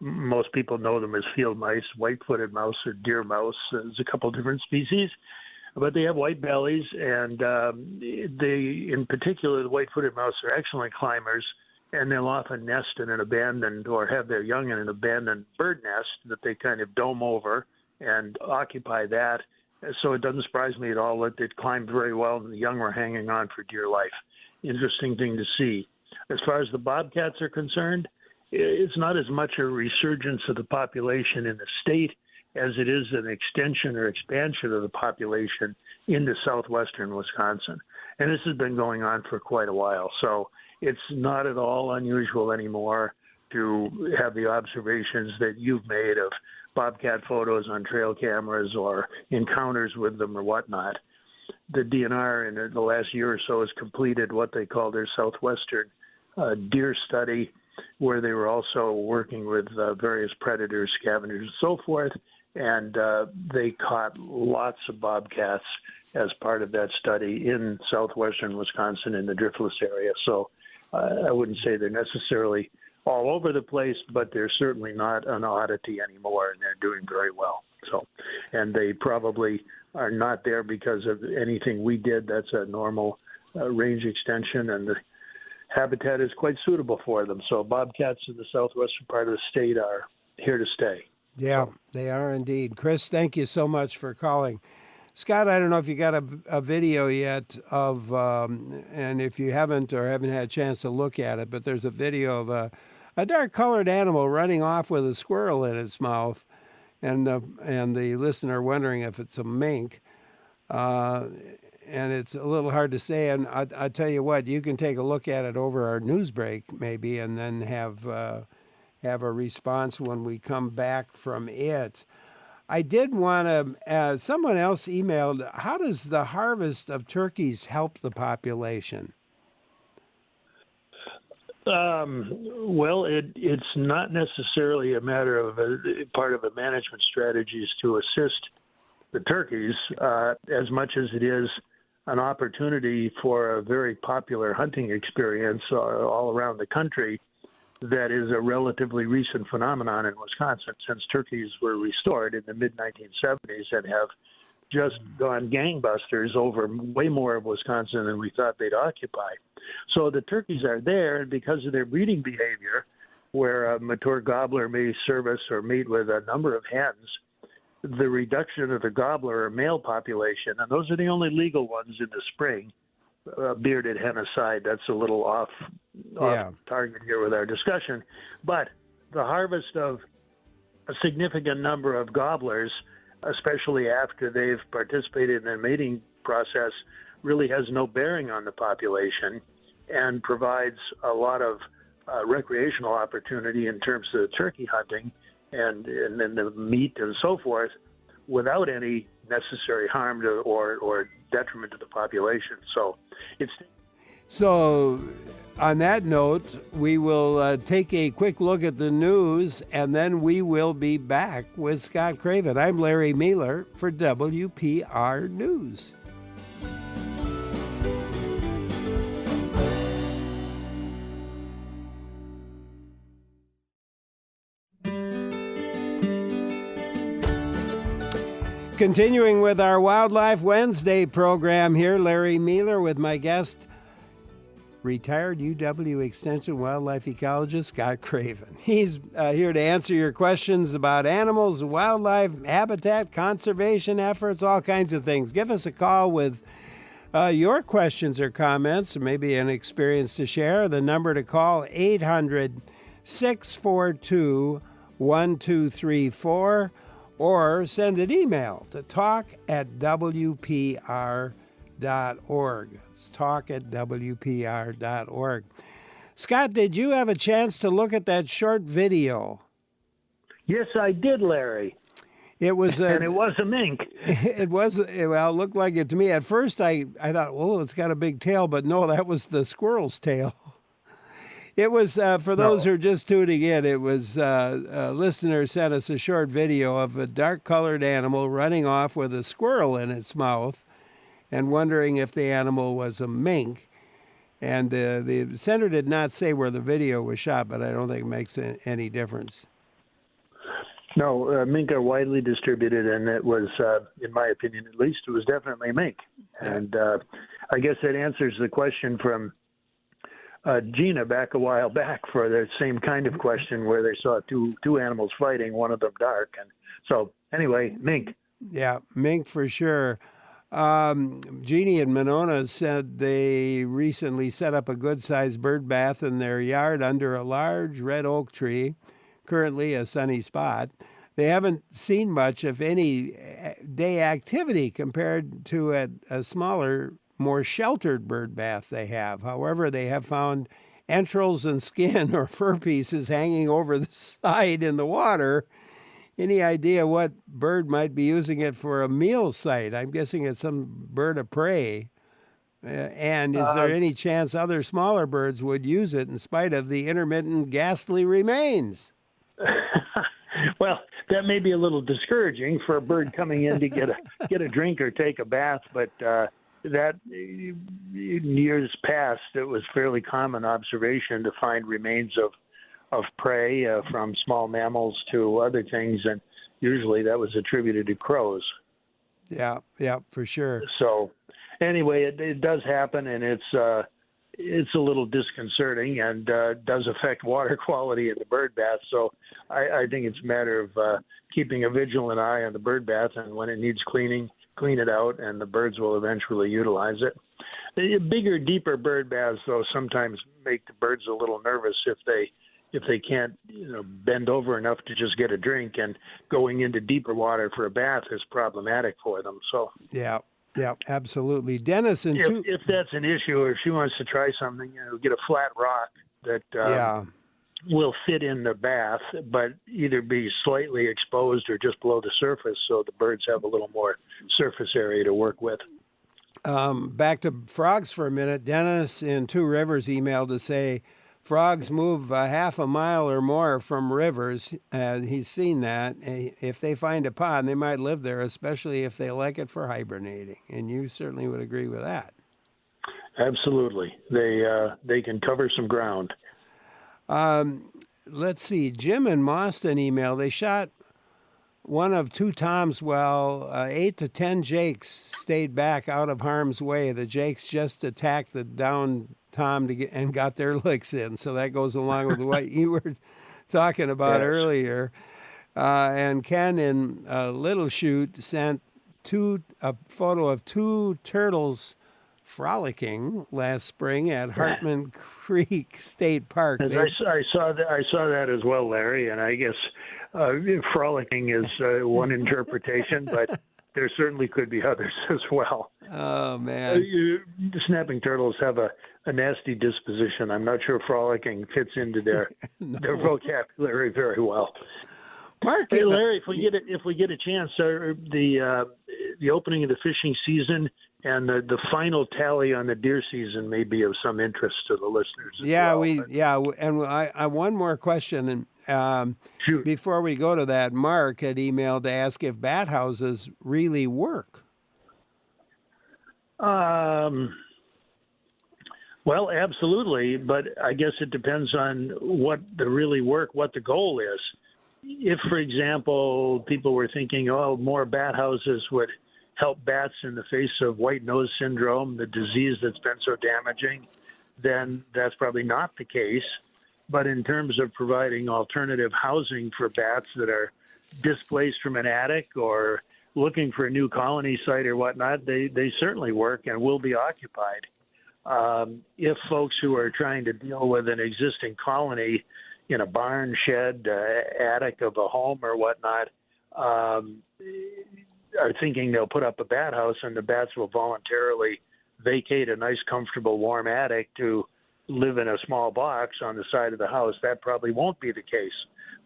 Most people know them as field mice. White-footed mouse or deer mouse. There's a couple different species, but they have white bellies, and in particular, the white-footed mouse are excellent climbers, and they'll often nest in an abandoned or have their young in an abandoned bird nest that they kind of dome over and occupy that. So it doesn't surprise me at all that it climbed very well and the young were hanging on for dear life. Interesting thing to see. As far as the bobcats are concerned, it's not as much a resurgence of the population in the state as it is an extension or expansion of the population into southwestern Wisconsin. And this has been going on for quite a while. So it's not at all unusual anymore to have the observations that you've made of bobcat photos on trail cameras or encounters with them or whatnot. The DNR in the last year or so has completed what they call their southwestern deer study, where they were also working with various predators, scavengers, and so forth, and they caught lots of bobcats as part of that study in southwestern Wisconsin in the driftless area. So I wouldn't say they're necessarily all over the place, but they're certainly not an oddity anymore, and they're doing very well. So, and they probably are not there because of anything we did. That's a normal range extension, and the habitat is quite suitable for them. So bobcats in the southwestern part of the state are here to stay. Yeah, they are indeed. Chris, thank you so much for calling. Scott, I don't know if you got a video yet of, and if you haven't or haven't had a chance to look at it, but there's a video of a dark-colored animal running off with a squirrel in its mouth, and the listener wondering if it's a mink. And it's a little hard to say, and I tell you what, you can take a look at it over our news break maybe, and then have a response when we come back from it. I did want to, someone else emailed, how does the harvest of turkeys help the population? Well, it's not necessarily a matter of part of a management strategy is to assist the turkeys as much as it is an opportunity for a very popular hunting experience all around the country that is a relatively recent phenomenon in Wisconsin, since turkeys were restored in the mid-1970s and have just gone gangbusters over way more of Wisconsin than we thought they'd occupy. So the turkeys are there, and because of their breeding behavior, where a mature gobbler may service or mate with a number of hens, the reduction of the gobbler or male population, and those are the only legal ones in the spring, bearded hen aside, that's a little off target here with our discussion, but the harvest of a significant number of gobblers, especially after they've participated in the mating process, really has no bearing on the population and provides a lot of recreational opportunity in terms of the turkey hunting and then the meat and so forth without any necessary harm to, or detriment to the population. So on that note, we will take a quick look at the news, and then we will be back with Scott Craven. I'm Larry Mealer for WPR News. continuing with our Wildlife Wednesday program here. Larry Mealer with my guest, retired UW Extension wildlife ecologist Scott Craven. He's here to answer your questions about animals, wildlife, habitat, conservation efforts, all kinds of things. Give us a call with your questions or comments, or maybe an experience to share. The number to call, 800-642-1234, or send an email to talk@wpr.org. It's talk@wpr.org. Scott, did you have a chance to look at that short video? Yes, I did, Larry. It was and it was a mink. It looked like it to me. At first, I thought, well, it's got a big tail, but no, that was the squirrel's tail. It was, for those who are just tuning in, it was a listener sent us a short video of a dark-colored animal running off with a squirrel in its mouth and wondering if the animal was a mink. And the sender did not say where the video was shot, but I don't think it makes any difference. No, mink are widely distributed, and it was, in my opinion at least, it was definitely mink. And I guess that answers the question from Gina back a while back for the same kind of question where they saw two animals fighting, one of them dark. And so anyway, mink. Yeah, mink for sure. Jeannie in Monona said they recently set up a good-sized bird bath in their yard under a large red oak tree, currently a sunny spot. They haven't seen much, if any, day activity compared to a smaller, more sheltered bird bath they have. However, they have found entrails and skin or fur pieces hanging over the side in the water. Any idea what bird might be using it for a meal site? I'm guessing it's some bird of prey. And is there any chance other smaller birds would use it in spite of the intermittent ghastly remains? Well, that may be a little discouraging for a bird coming in to get a drink or take a bath, but that in years past, it was fairly common observation to find remains of prey from small mammals to other things, and usually that was attributed to crows. Yeah, for sure. So anyway, it does happen, and it's a little disconcerting and does affect water quality in the bird bath. So I think it's a matter of keeping a vigilant eye on the bird bath, and when it needs cleaning, clean it out, and the birds will eventually utilize it. The bigger, deeper bird baths, though, sometimes make the birds a little nervous if they can't, bend over enough to just get a drink, and going into deeper water for a bath is problematic for them. So yeah, absolutely. Dennis, if that's an issue, or if she wants to try something, get a flat rock that will fit in the bath, but either be slightly exposed or just below the surface, so the birds have a little more surface area to work with. Back to frogs for a minute. Dennis in Two Rivers emailed to say frogs move half a mile or more from rivers. He's seen that. If they find a pond, they might live there, especially if they like it for hibernating. And you certainly would agree with that. Absolutely. They can cover some ground. Let's see. Jim and Mauston email. They shot one of two toms while 8 to 10 jakes stayed back out of harm's way. The jakes just attacked the downed tom and got their licks in. So that goes along with what you were talking about earlier. And Ken in Little Chute sent a photo of two turtles frolicking last spring at Hartman Creek State Park. I saw that as well, Larry, and I guess frolicking is one interpretation, but there certainly could be others as well. Oh, man. Snapping turtles have a nasty disposition. I'm not sure frolicking fits into their vocabulary very well. Mark, hey, Larry, if we get a chance, the opening of the fishing season and the final tally on the deer season may be of some interest to the listeners. And I one more question, and before we go to that, Mark had emailed to ask if bat houses really work. Well, absolutely, but I guess it depends on what the goal is. if, for example, people were thinking, oh, more bat houses would help bats in the face of white nose syndrome, the disease that's been so damaging, then that's probably not the case. But in terms of providing alternative housing for bats that are displaced from an attic or looking for a new colony site or whatnot, they certainly work and will be occupied. If folks who are trying to deal with an existing colony in a barn, shed, attic of a home or whatnot, are thinking they'll put up a bat house and the bats will voluntarily vacate a nice, comfortable, warm attic to live in a small box on the side of the house, that probably won't be the case.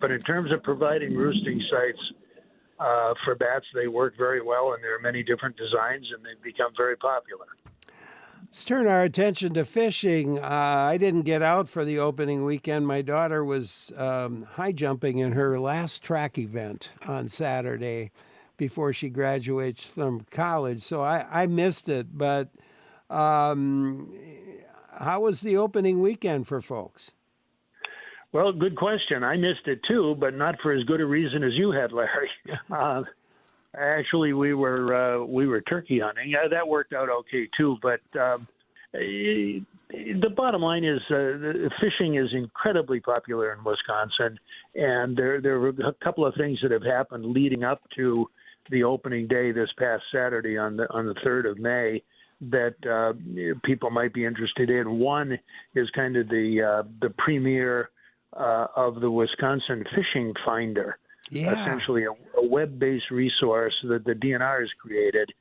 But in terms of providing roosting sites for bats, they work very well, and there are many different designs, and they've become very popular. Let's turn our attention to fishing. I didn't get out for the opening weekend. My daughter was high jumping in her last track event on Saturday before she graduates from college, so I missed it. But how was the opening weekend for folks? Well, good question. I missed it too, but not for as good a reason as you had, Larry. Actually, we were turkey hunting. That worked out okay too. But the bottom line is, fishing is incredibly popular in Wisconsin, and there were a couple of things that have happened leading up to the opening day this past Saturday on the 3rd of May that people might be interested in. One is kind of the premiere of the Wisconsin Fishing Finder. Yeah. Essentially a web-based resource that the DNR has created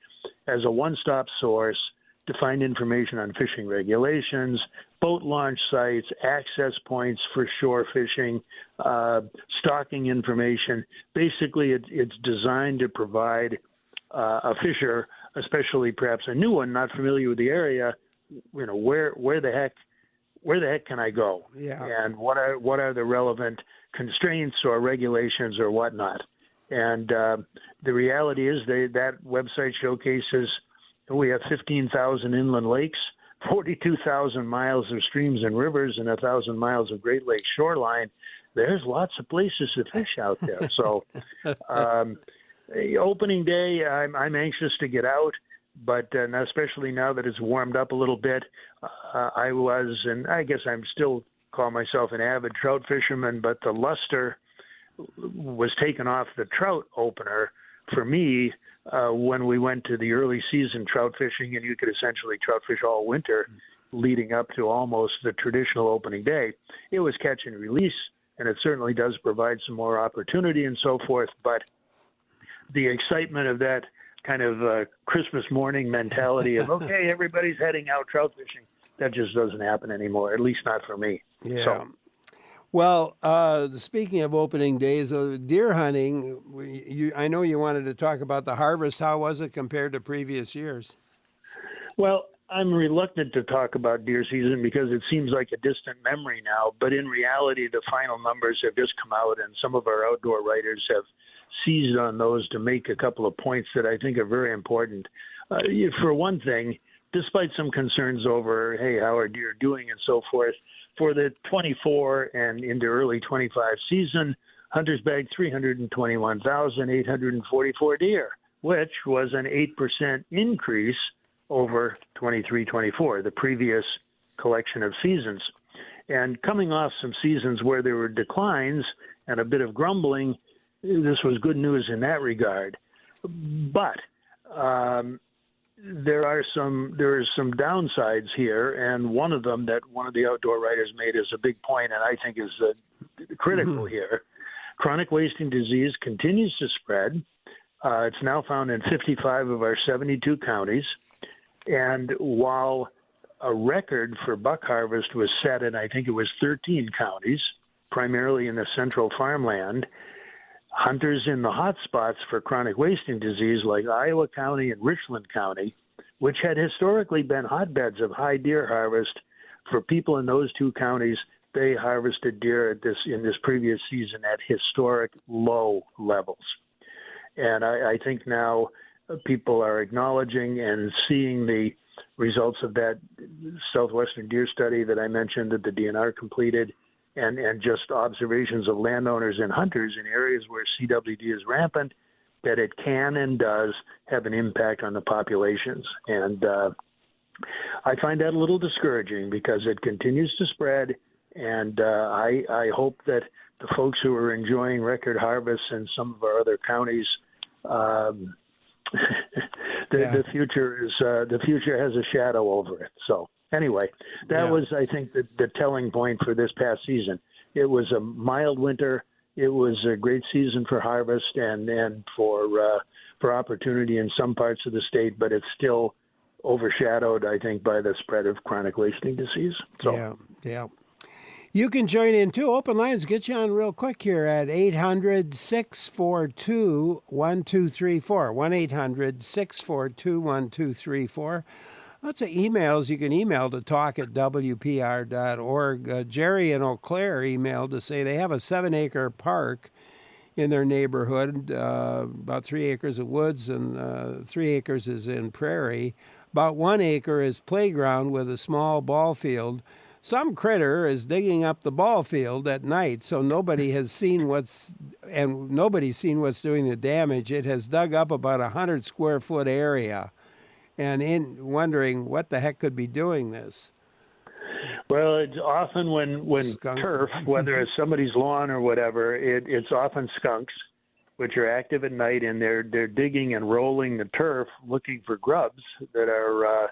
as a one-stop source to find information on fishing regulations, boat launch sites, access points for shore fishing, stocking information. Basically, it's designed to provide a fisher, especially perhaps a new one, not familiar with the area, where the heck can I go? Yeah. And what are the relevant constraints or regulations or whatnot? And the reality is that website showcases we have 15,000 inland lakes, 42,000 miles of streams and rivers, and 1,000 miles of Great Lakes shoreline. There's lots of places to fish out there. So opening day, I'm anxious to get out. But especially now that it's warmed up a little bit, I was, and I guess I'm still call myself an avid trout fisherman, but the luster was taken off the trout opener for me when we went to the early season trout fishing, and you could essentially trout fish all winter leading up to almost the traditional opening day. It was catch and release, and it certainly does provide some more opportunity and so forth, but the excitement of that kind of Christmas morning mentality of, okay, everybody's heading out trout fishing, that just doesn't happen anymore, at least not for me. Yeah. So. Well, speaking of opening days, deer hunting, I know you wanted to talk about the harvest. How was it compared to previous years? Well, I'm reluctant to talk about deer season because it seems like a distant memory now, but in reality, the final numbers have just come out, and some of our outdoor writers have seized on those to make a couple of points that I think are very important. For one thing, despite some concerns over, hey, how are deer doing and so forth, for the 24 and into early 25 season, hunters bagged 321,844 deer, which was an 8% increase over 23-24, the previous collection of seasons. And coming off some seasons where there were declines and a bit of grumbling, this was good news in that regard. But there are some downsides here, and one of them that one of the outdoor writers made is a big point, and I think is critical here. Chronic wasting disease continues to spread. It's now found in 55 of our 72 counties, and while a record for buck harvest was set in, I think it was 13 counties, primarily in the central farmland, hunters in the hot spots for chronic wasting disease like Iowa County and Richland County, which had historically been hotbeds of high deer harvest for people in those two counties, they harvested deer in this previous season at historic low levels. And I think now people are acknowledging and seeing the results of that southwestern deer study that I mentioned that the DNR completed and just observations of landowners and hunters in areas where CWD is rampant, that it can and does have an impact on the populations. And I find that a little discouraging because it continues to spread. And I hope that the folks who are enjoying record harvests in some of our other counties, the future has a shadow over it. So anyway, that was, I think, the telling point for this past season. It was a mild winter. It was a great season for harvest and for opportunity in some parts of the state, but it's still overshadowed, I think, by the spread of chronic wasting disease. So. Yeah. You can join in, too. Open lines, get you on real quick here at 800-642-1234, 1-800-642-1234. Lots of emails. You can email to talk@wpr.org. Jerry in Eau Claire emailed to say they have a 7-acre park in their neighborhood, about 3 acres of woods and 3 acres is in prairie. About 1 acre is playground with a small ball field. Some critter is digging up the ball field at night, so nobody's seen what's doing the damage. It has dug up about 100 square foot area, and in wondering what the heck could be doing this. Well, it's often when turf, whether it's somebody's lawn or whatever, it's often skunks, which are active at night, and they're digging and rolling the turf, looking for grubs that are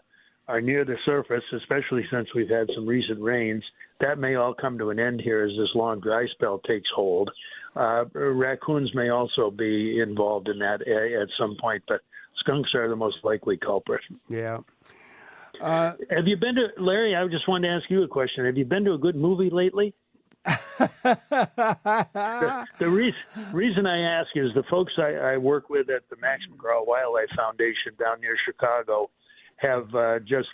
near the surface, especially since we've had some recent rains. That may all come to an end here as this long dry spell takes hold. Raccoons may also be involved in that at some point, but skunks are the most likely culprit. Yeah. Have you been to, Larry, I just wanted to ask you a question. Have you been to a good movie lately? The reason I ask is the folks I work with at the Max McGraw Wildlife Foundation down near Chicago have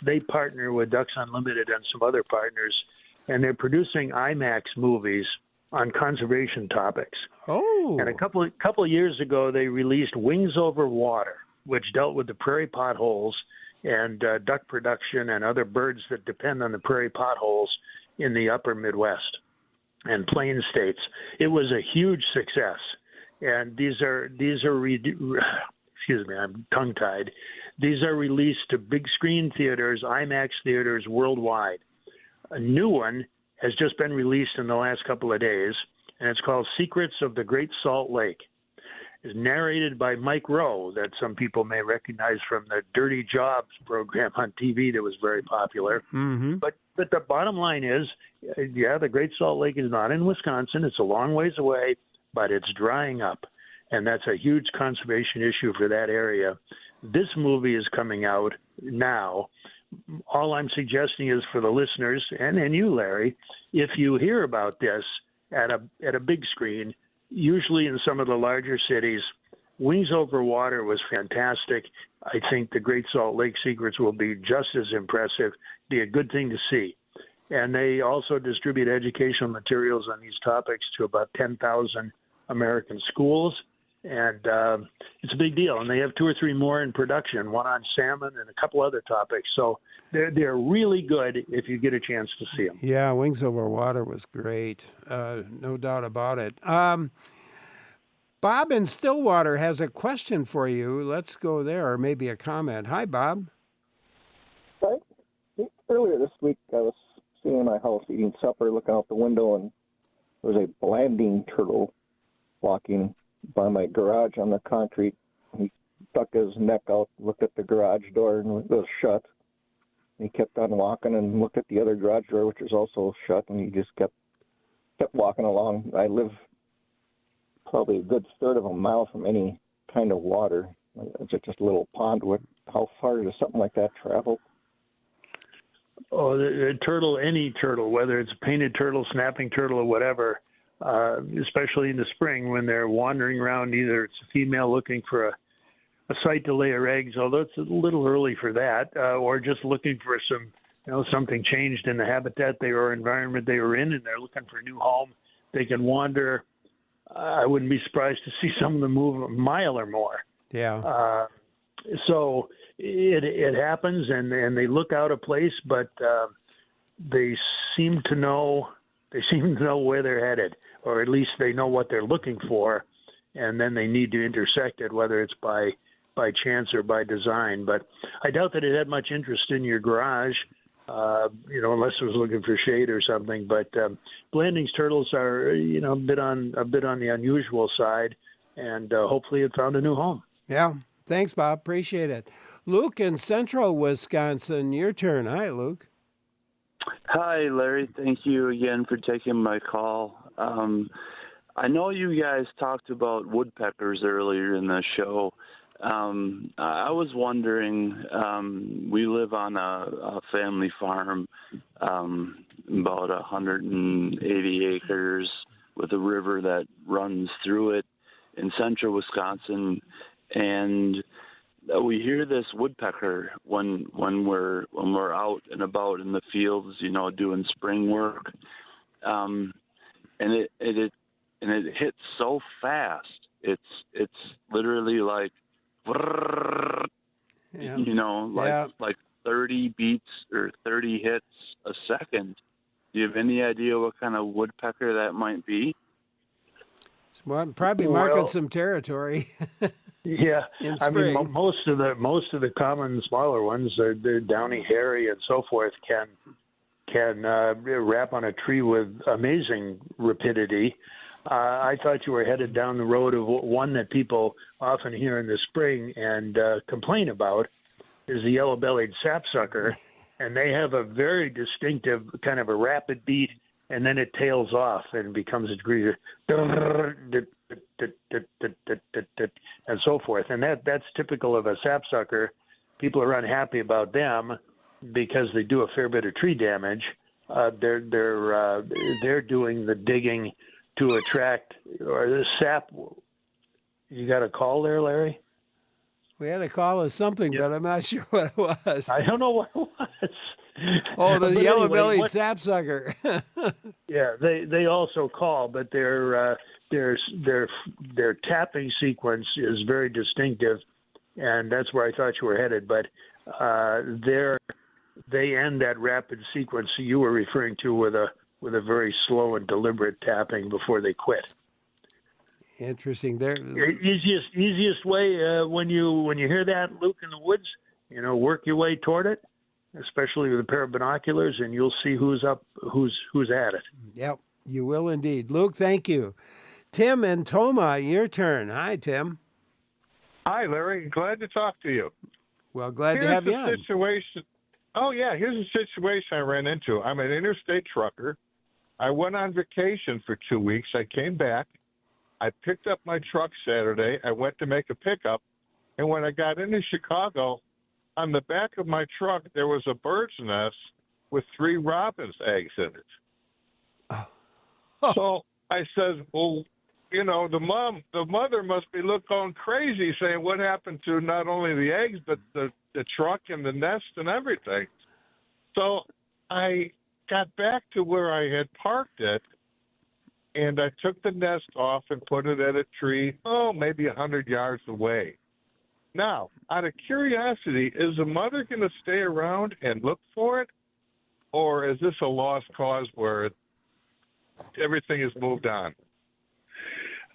they partner with Ducks Unlimited and some other partners, and they're producing IMAX movies on conservation topics. Oh. And a couple of years ago, they released Wings Over Water, which dealt with the prairie potholes and duck production and other birds that depend on the prairie potholes in the upper Midwest and Plain states. It was a huge success. And these are excuse me, I'm tongue-tied. These are released to big screen theaters, IMAX theaters worldwide. A new one has just been released in the last couple of days, and it's called Secrets of the Great Salt Lake. It's narrated by Mike Rowe, that some people may recognize from the Dirty Jobs program on TV that was very popular. Mm-hmm. But the bottom line is, the Great Salt Lake is not in Wisconsin. It's a long ways away, but it's drying up, and that's a huge conservation issue for that area. This movie is coming out now. All I'm suggesting is for the listeners and you, Larry, if you hear about this at a big screen, usually in some of the larger cities, Wings Over Water was fantastic. I think the Great Salt Lake Secrets will be just as impressive, be a good thing to see. And they also distribute educational materials on these topics to about 10,000 American schools. And it's a big deal. And they have 2 or 3 more in production, one on salmon and a couple other topics. So they're really good if you get a chance to see them. Yeah, Wings Over Water was great. No doubt about it. Bob in Stillwater has a question for you. Let's go there, or maybe a comment. Hi, Bob. Hi. Earlier this week, I was sitting in my house eating supper, looking out the window, and there was a blanding turtle walking by my garage on the concrete. He stuck his neck out, looked at the garage door, and it was shut. And he kept on walking and looked at the other garage door, which was also shut, and he just kept walking along. I live probably a good third of a mile from any kind of water. It's just a little pond. How far does something like that travel? Oh, the turtle, any turtle, whether it's a painted turtle, snapping turtle, or whatever, especially in the spring when they're wandering around, either it's a female looking for a site to lay her eggs, although it's a little early for that, or just looking for something changed in the habitat or environment they were in, and they're looking for a new home. They can wander. I wouldn't be surprised to see some of them move a mile or more. Yeah. So it happens, and they look out of place, but they seem to know they seem to know where they're headed, or at least they know what they're looking for, and then they need to intersect it, whether it's by chance or by design. But I doubt that it had much interest in your garage, unless it was looking for shade or something. But Blanding's turtles are, a bit on the unusual side, and hopefully it found a new home. Yeah. Thanks, Bob. Appreciate it. Luke in central Wisconsin, your turn. Hi, Luke. Hi, Larry. Thank you again for taking my call. I know you guys talked about woodpeckers earlier in the show. I was wondering, we live on a family farm, about 180 acres with a river that runs through it in central Wisconsin, and we hear this woodpecker when we're out and about in the fields, doing spring work, and it hits so fast. It's literally like, like 30 beats or 30 hits a second. Do you have any idea what kind of woodpecker that might be? Well, probably marking some territory. Yeah, in spring. I mean, most of the common smaller ones, they're downy, hairy, and so forth, can wrap on a tree with amazing rapidity. I thought you were headed down the road of one that people often hear in the spring and complain about is the yellow-bellied sapsucker, and they have a very distinctive kind of a rapid beat, and then it tails off and becomes a degree and so forth. And that's typical of a sapsucker. People are unhappy about them because they do a fair bit of tree damage. They're doing the digging to attract or the sap. You got a call there, Larry? We had a call of something, but I'm not sure what it was. I don't know what it was. Oh, the yellow-bellied sapsucker. Yeah, they also call, but their tapping sequence is very distinctive, and that's where I thought you were headed. But they end that rapid sequence you were referring to with a very slow and deliberate tapping before they quit. Interesting. Easiest way when you hear that, Luke, in the woods, work your way toward it, especially with a pair of binoculars, and you'll see who's up, who's at it. Yep, you will indeed. Luke, thank you. Tim and Toma, your turn. Hi, Tim. Hi, Larry. Glad to talk to you. Well, glad to have you on. Situation. Oh, yeah. Here's a situation I ran into. I'm an interstate trucker. I went on vacation for 2 weeks. I came back. I picked up my truck Saturday. I went to make a pickup. And when I got into Chicago, on the back of my truck, there was a bird's nest with 3 robin's eggs in it. Oh. So I said, well, the mother must be going crazy saying what happened to not only the eggs, but the truck and the nest and everything. So I got back to where I had parked it, and I took the nest off and put it at a tree, maybe 100 yards away. Now, out of curiosity, is the mother going to stay around and look for it, or is this a lost cause where everything has moved on?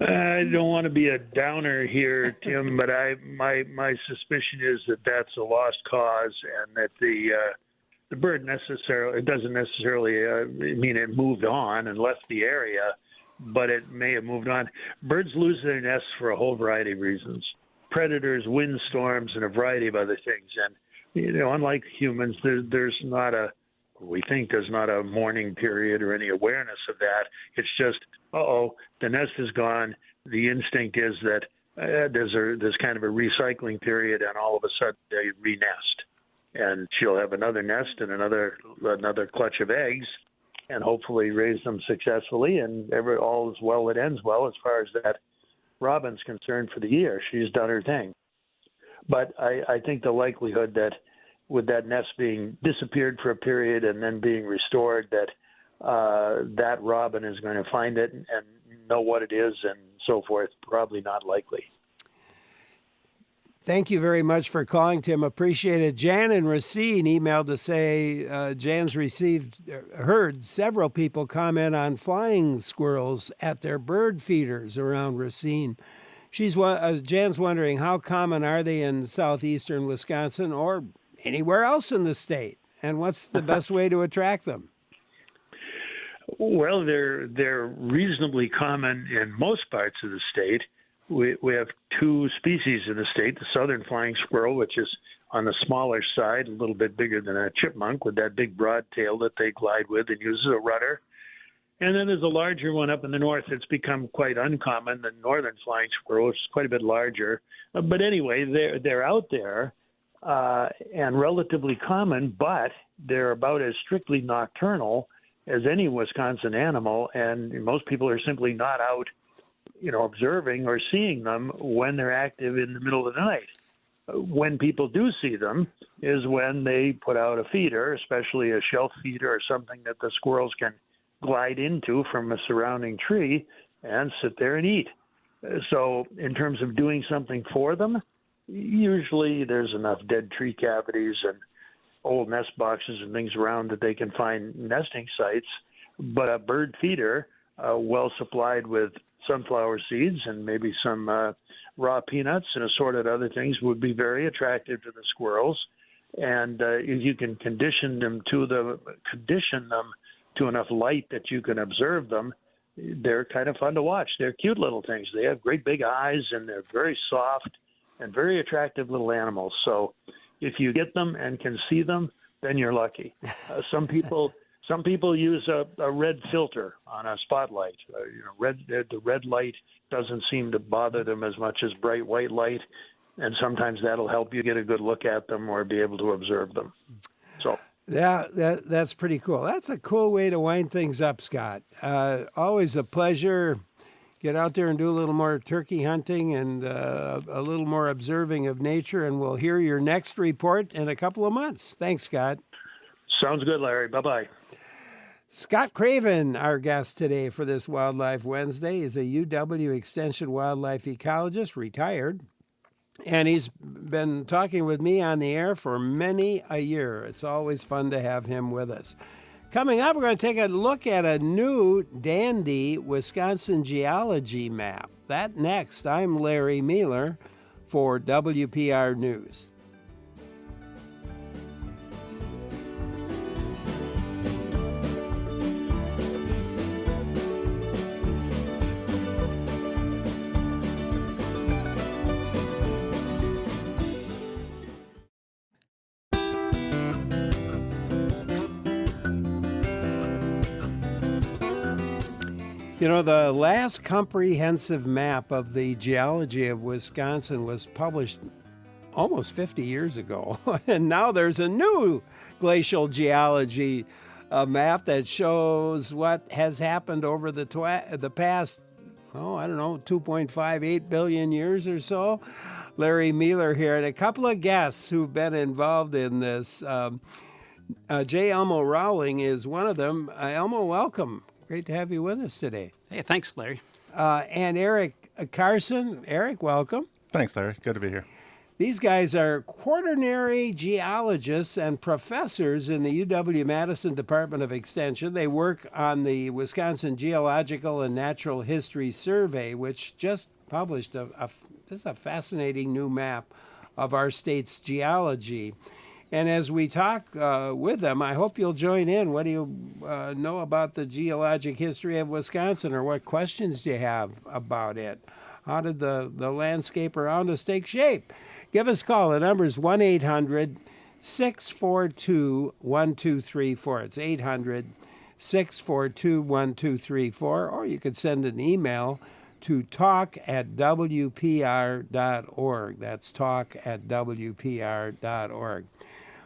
I don't want to be a downer here, Tim, but my suspicion is that that's a lost cause, and that the bird doesn't necessarily mean it moved on and left the area, but it may have moved on. Birds lose their nests for a whole variety of reasons: predators, windstorms, and a variety of other things. And unlike humans, there's not a mourning period or any awareness of that. It's just, the nest is gone. The instinct is that there's kind of a recycling period, and all of a sudden they re-nest. And she'll have another nest and another clutch of eggs, and hopefully raise them successfully, and all is well that ends well as far as that robin's concerned for the year. She's done her thing. But I think the likelihood that with that nest being disappeared for a period and then being restored, that robin is going to find it and know what it is and so forth, probably not likely. Thank you very much for calling, Tim. Appreciate it. Jan in Racine emailed to say Jan's heard several people comment on flying squirrels at their bird feeders around Racine. Jan's wondering, how common are they in southeastern Wisconsin or anywhere else in the state? And what's the best way to attract them? Well, they're reasonably common in most parts of the state. We have two species in the state, the southern flying squirrel, which is on the smaller side, a little bit bigger than a chipmunk with that big broad tail that they glide with and use as a rudder. And then there's a larger one up in the north that's become quite uncommon, the northern flying squirrel, which is quite a bit larger. But anyway, they're out there and relatively common, but they're about as strictly nocturnal as any Wisconsin animal, and most people are simply not out observing or seeing them when they're active in the middle of the night. When people do see them is when they put out a feeder, especially a shelf feeder or something that the squirrels can glide into from a surrounding tree and sit there and eat. So in terms of doing something for them, usually there's enough dead tree cavities and old nest boxes and things around that they can find nesting sites. But a bird feeder, well supplied with sunflower seeds and maybe some raw peanuts and assorted other things, would be very attractive to the squirrels. And if you can condition them to enough light that you can observe them, they're kind of fun to watch. They're cute little things. They have great big eyes and they're very soft and very attractive little animals. So if you get them and can see them, then you're lucky. Some people use a red filter on a spotlight. The red light doesn't seem to bother them as much as bright white light, and sometimes that'll help you get a good look at them or be able to observe them. So. Yeah, that's pretty cool. That's a cool way to wind things up, Scott. Always a pleasure. Get out there and do a little more turkey hunting and a little more observing of nature, and we'll hear your next report in a couple of months. Thanks, Scott. Sounds good, Larry. Bye-bye. Scott Craven, our guest today for this Wildlife Wednesday, is a UW Extension wildlife ecologist, retired. And he's been talking with me on the air for many a year. It's always fun to have him with us. Coming up, we're going to take a look at a new dandy Wisconsin geology map. That next. I'm Larry Mealer for WPR News. The last comprehensive map of the geology of Wisconsin was published almost 50 years ago. And now there's a new glacial geology map that shows what has happened over the past, 2.58 billion years or so. Larry Mealer here, and a couple of guests who've been involved in this. J. Elmo Rowling is one of them. Elmo, welcome. Great to have you with us today. Hey, thanks, Larry. And Eric Carson. Eric, welcome. Thanks, Larry. Good to be here. These guys are quaternary geologists and professors in the UW-Madison Department of Extension. They work on the Wisconsin Geological and Natural History Survey, which just published this is a fascinating new map of our state's geology. And as we talk with them, I hope you'll join in. What do you know about the geologic history of Wisconsin, or what questions do you have about it? How did the landscape around us take shape? Give us a call. The number is 1-800-642-1234. It's 800-642-1234. Or you could send an email to talk@wpr.org. That's talk@wpr.org.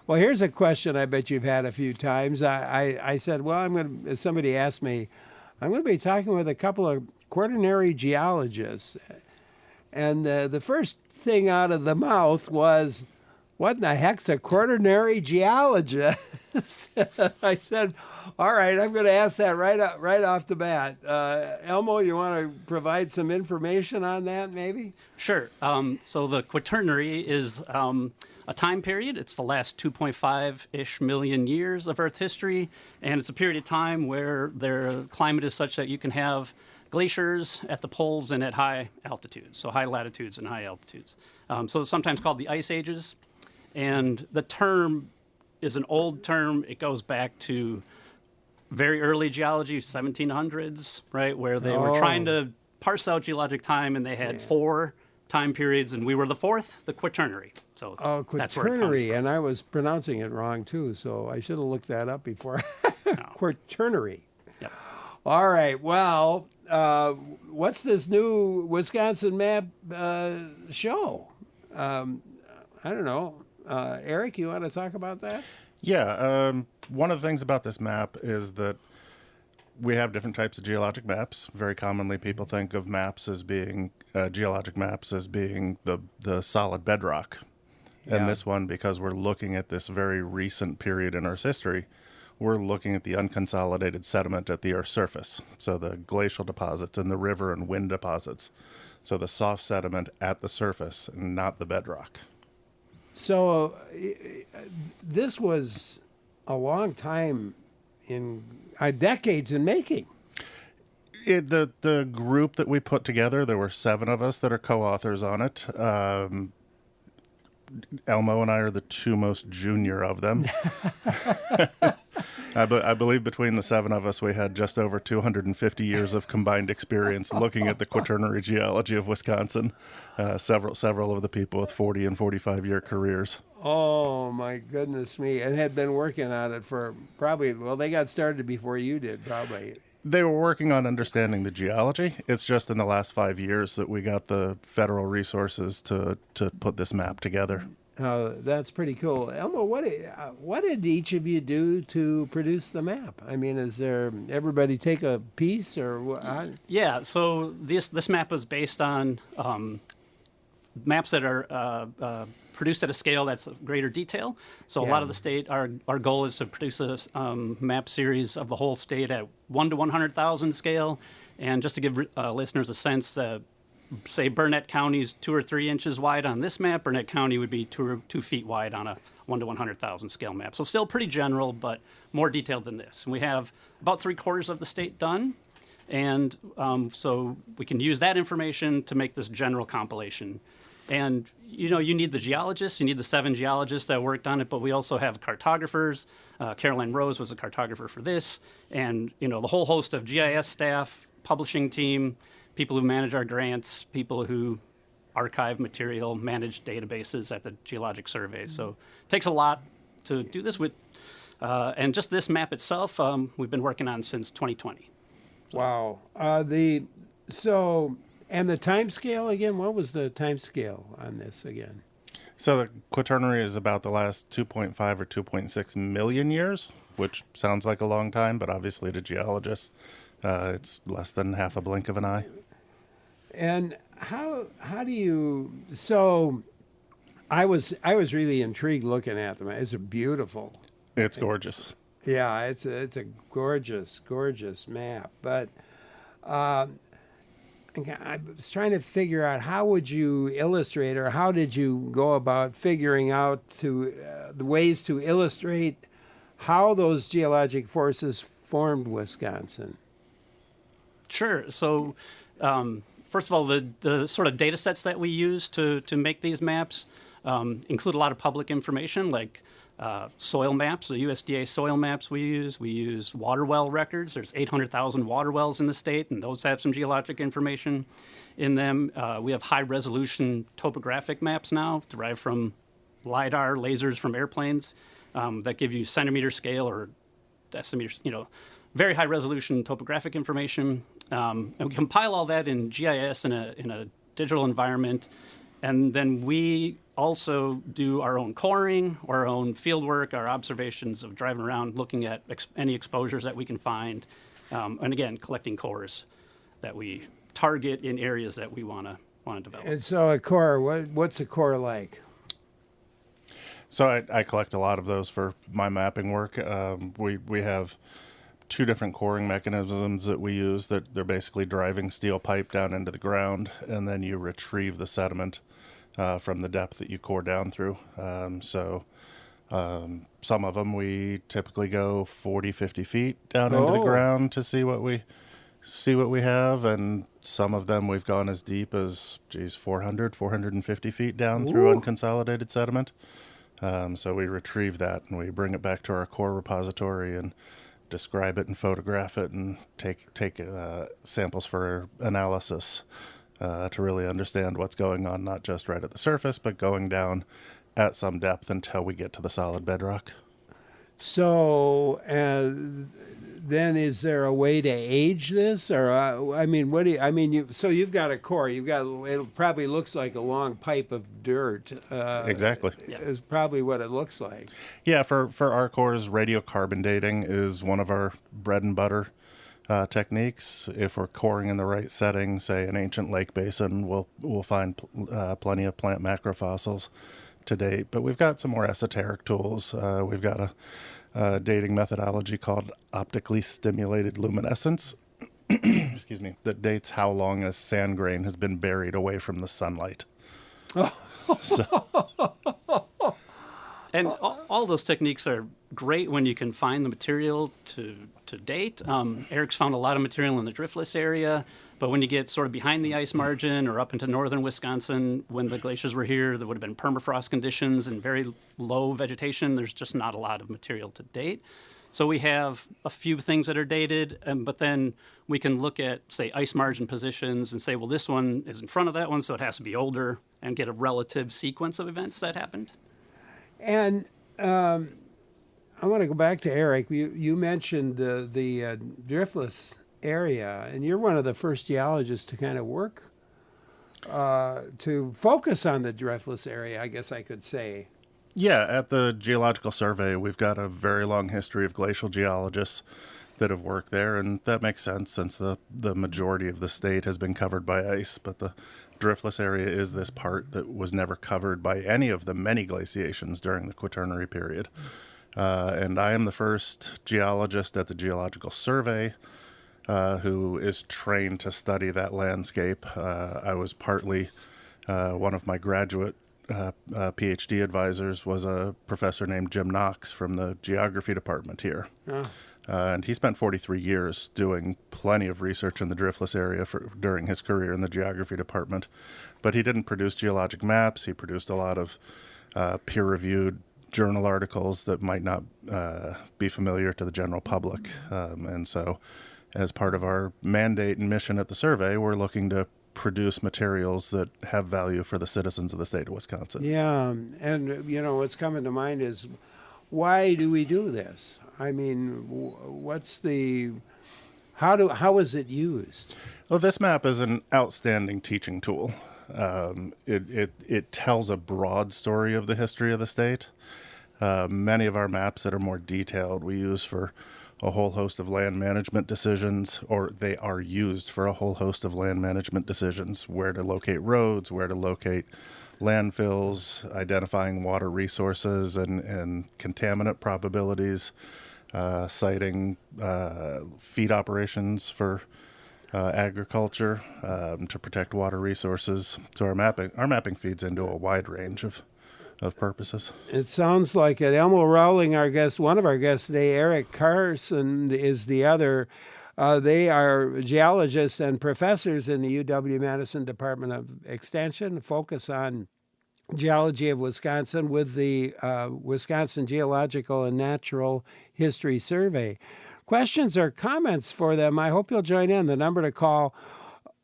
Well, here's a question I bet you've had a few times. I said, somebody asked me, I'm going to be talking with a couple of quaternary geologists. And the first thing out of the mouth was, what in the heck's a quaternary geologist? I said, all right, I'm going to ask that right off the bat. Elmo, you want to provide some information on that, maybe? Sure. So the quaternary is a time period. It's the last 2.5-ish million years of Earth history, and it's a period of time where their climate is such that you can have glaciers at the poles and at high altitudes, so high latitudes and high altitudes. So it's sometimes called the ice ages. And the term is an old term. It goes back to very early geology, 1700s, right, where they were trying to parse out geologic time, and they had 4 time periods, and we were the 4th, the quaternary. So that's where it comes quaternary, from. and I was pronouncing it wrong too, so I should have looked that up before. Quaternary. Yep. All right. Well, what's this new Wisconsin map show? I don't know. Eric, you want to talk about that? Yeah. One of the things about this map is that we have different types of geologic maps. Very commonly, people think of maps as being geologic maps as being the solid bedrock. And this one, because we're looking at this very recent period in Earth's history, we're looking at the unconsolidated sediment at the Earth's surface. So the glacial deposits and the river and wind deposits. So the soft sediment at the surface, and not the bedrock. So this was a long time decades in making. The group that we put together, there were 7 of us that are co-authors on it. Elmo and I are the 2 most junior of them. I believe between the 7 of us, we had just over 250 years of combined experience looking at the quaternary geology of Wisconsin. Several of the people with 40 and 45-year careers. Oh, my goodness me. And had been working on it for probably, they got started before you did, probably. They were working on understanding the geology. It's just in the last 5 years that we got the federal resources to put this map together. That's pretty cool. Elmo, what did each of you do to produce the map? I mean, is there everybody take a piece or what? Yeah, so this map is based on maps that are produced at a scale that's of greater detail. So a lot of the state, our goal is to produce a map series of the whole state at 1 to 100,000 scale. And just to give listeners a sense, say Burnett County is 2 or 3 inches wide on this map. Burnett County would be 2 feet wide on a 1 to 100,000 scale map. So still pretty general, but more detailed than this. And we have about 3/4 of the state done. And so we can use that information to make this general compilation. And, you need the geologists, you need the 7 geologists that worked on it, but we also have cartographers. Caroline Rose was a cartographer for this. And, the whole host of GIS staff, publishing team, people who manage our grants, people who archive material, manage databases at the Geologic Survey. So it takes a lot to do this with. And just this map itself, we've been working on since 2020. Wow. And the time scale again? What was the time scale on this again? So the quaternary is about the last 2.5 or 2.6 million years, which sounds like a long time, but obviously to geologists, it's less than half a blink of an eye. And how do you? So, I was really intrigued looking at them. It's beautiful. It's gorgeous. Yeah, it's a gorgeous map. But I was trying to figure out how would you illustrate, or how did you go about figuring out the ways to illustrate how those geologic forces formed Wisconsin? Sure. So, first of all, the sort of data sets that we use to make these maps include a lot of public information, like soil maps, the USDA soil maps we use. We use water well records. There's 800,000 water wells in the state, and those have some geologic information in them. We have high-resolution topographic maps now, derived from LIDAR lasers from airplanes, that give you centimeter scale or decimeters, very high-resolution topographic information. And we compile all that in GIS in a digital environment, and then we also do our own coring, our own field work, our observations of driving around, looking at any exposures that we can find, and again, collecting cores that we target in areas that we want to develop. And so a core, what's a core like? So I collect a lot of those for my mapping work. We have two different coring mechanisms that we use that they're basically driving steel pipe down into the ground, and then you retrieve the sediment from the depth that you core down through. Some of them we typically go 40, 50 feet down into the ground to see what we have, and some of them we've gone as deep as 400, 450 feet down through unconsolidated sediment. So we retrieve that and we bring it back to our core repository and describe it and photograph it and take samples for analysis to really understand what's going on, not just right at the surface, but going down at some depth until we get to the solid bedrock. So then is there a way to age this? Or, so you've got a core, it probably looks like a long pipe of dirt. Exactly. Is probably what it looks like. Yeah, for our cores, radiocarbon dating is one of our bread and butter techniques. If we're coring in the right setting, say an ancient lake basin, we'll find plenty of plant macrofossils to date. But we've got some more esoteric tools. We've got a dating methodology called optically stimulated luminescence, excuse me, that dates how long a sand grain has been buried away from the sunlight. And all those techniques are great when you can find the material to date. Eric's found a lot of material in the driftless area, but when you get sort of behind the ice margin or up into northern Wisconsin, when the glaciers were here, there would have been permafrost conditions and very low vegetation. There's just not a lot of material to date. So we have a few things that are dated, but then we can look at, say, ice margin positions and say, well, this one is in front of that one, so it has to be older, and get a relative sequence of events that happened. And I want to go back to Eric. You mentioned the driftless area, and you're one of the first geologists to kind of work to focus on the driftless area, I guess I could say. Yeah, at the Geological Survey, we've got a very long history of glacial geologists that have worked there, and that makes sense since the majority of the state has been covered by ice, but the driftless area is this part that was never covered by any of the many glaciations during the Quaternary period. And I am the first geologist at the Geological Survey who is trained to study that landscape. I was partly one of my graduate PhD advisors was a professor named Jim Knox from the geography department here. And he spent 43 years doing plenty of research in the driftless area during his career in the geography department. But he didn't produce geologic maps. He produced a lot of peer-reviewed journal articles that might not be familiar to the general public. And so as part of our mandate and mission at the survey, we're looking to produce materials that have value for the citizens of the state of Wisconsin. Yeah, and what's coming to mind is, why do we do this? I mean, how is it used? Well, this map is an outstanding teaching tool. It tells a broad story of the history of the state. Many of our maps that are more detailed we use for a whole host of land management decisions, or they are used for a whole host of land management decisions, where to locate roads, where to locate landfills, identifying water resources and contaminant probabilities, citing feed operations for agriculture to protect water resources. So our mapping feeds into a wide range of purposes. It sounds like it. Elmo Rowling, our guest, one of our guests today, Eric Carson is the other. They are geologists and professors in the UW-Madison Department of Extension, focus on geology of Wisconsin with the Wisconsin Geological and Natural History Survey. Questions or comments for them, I hope you'll join in. The number to call,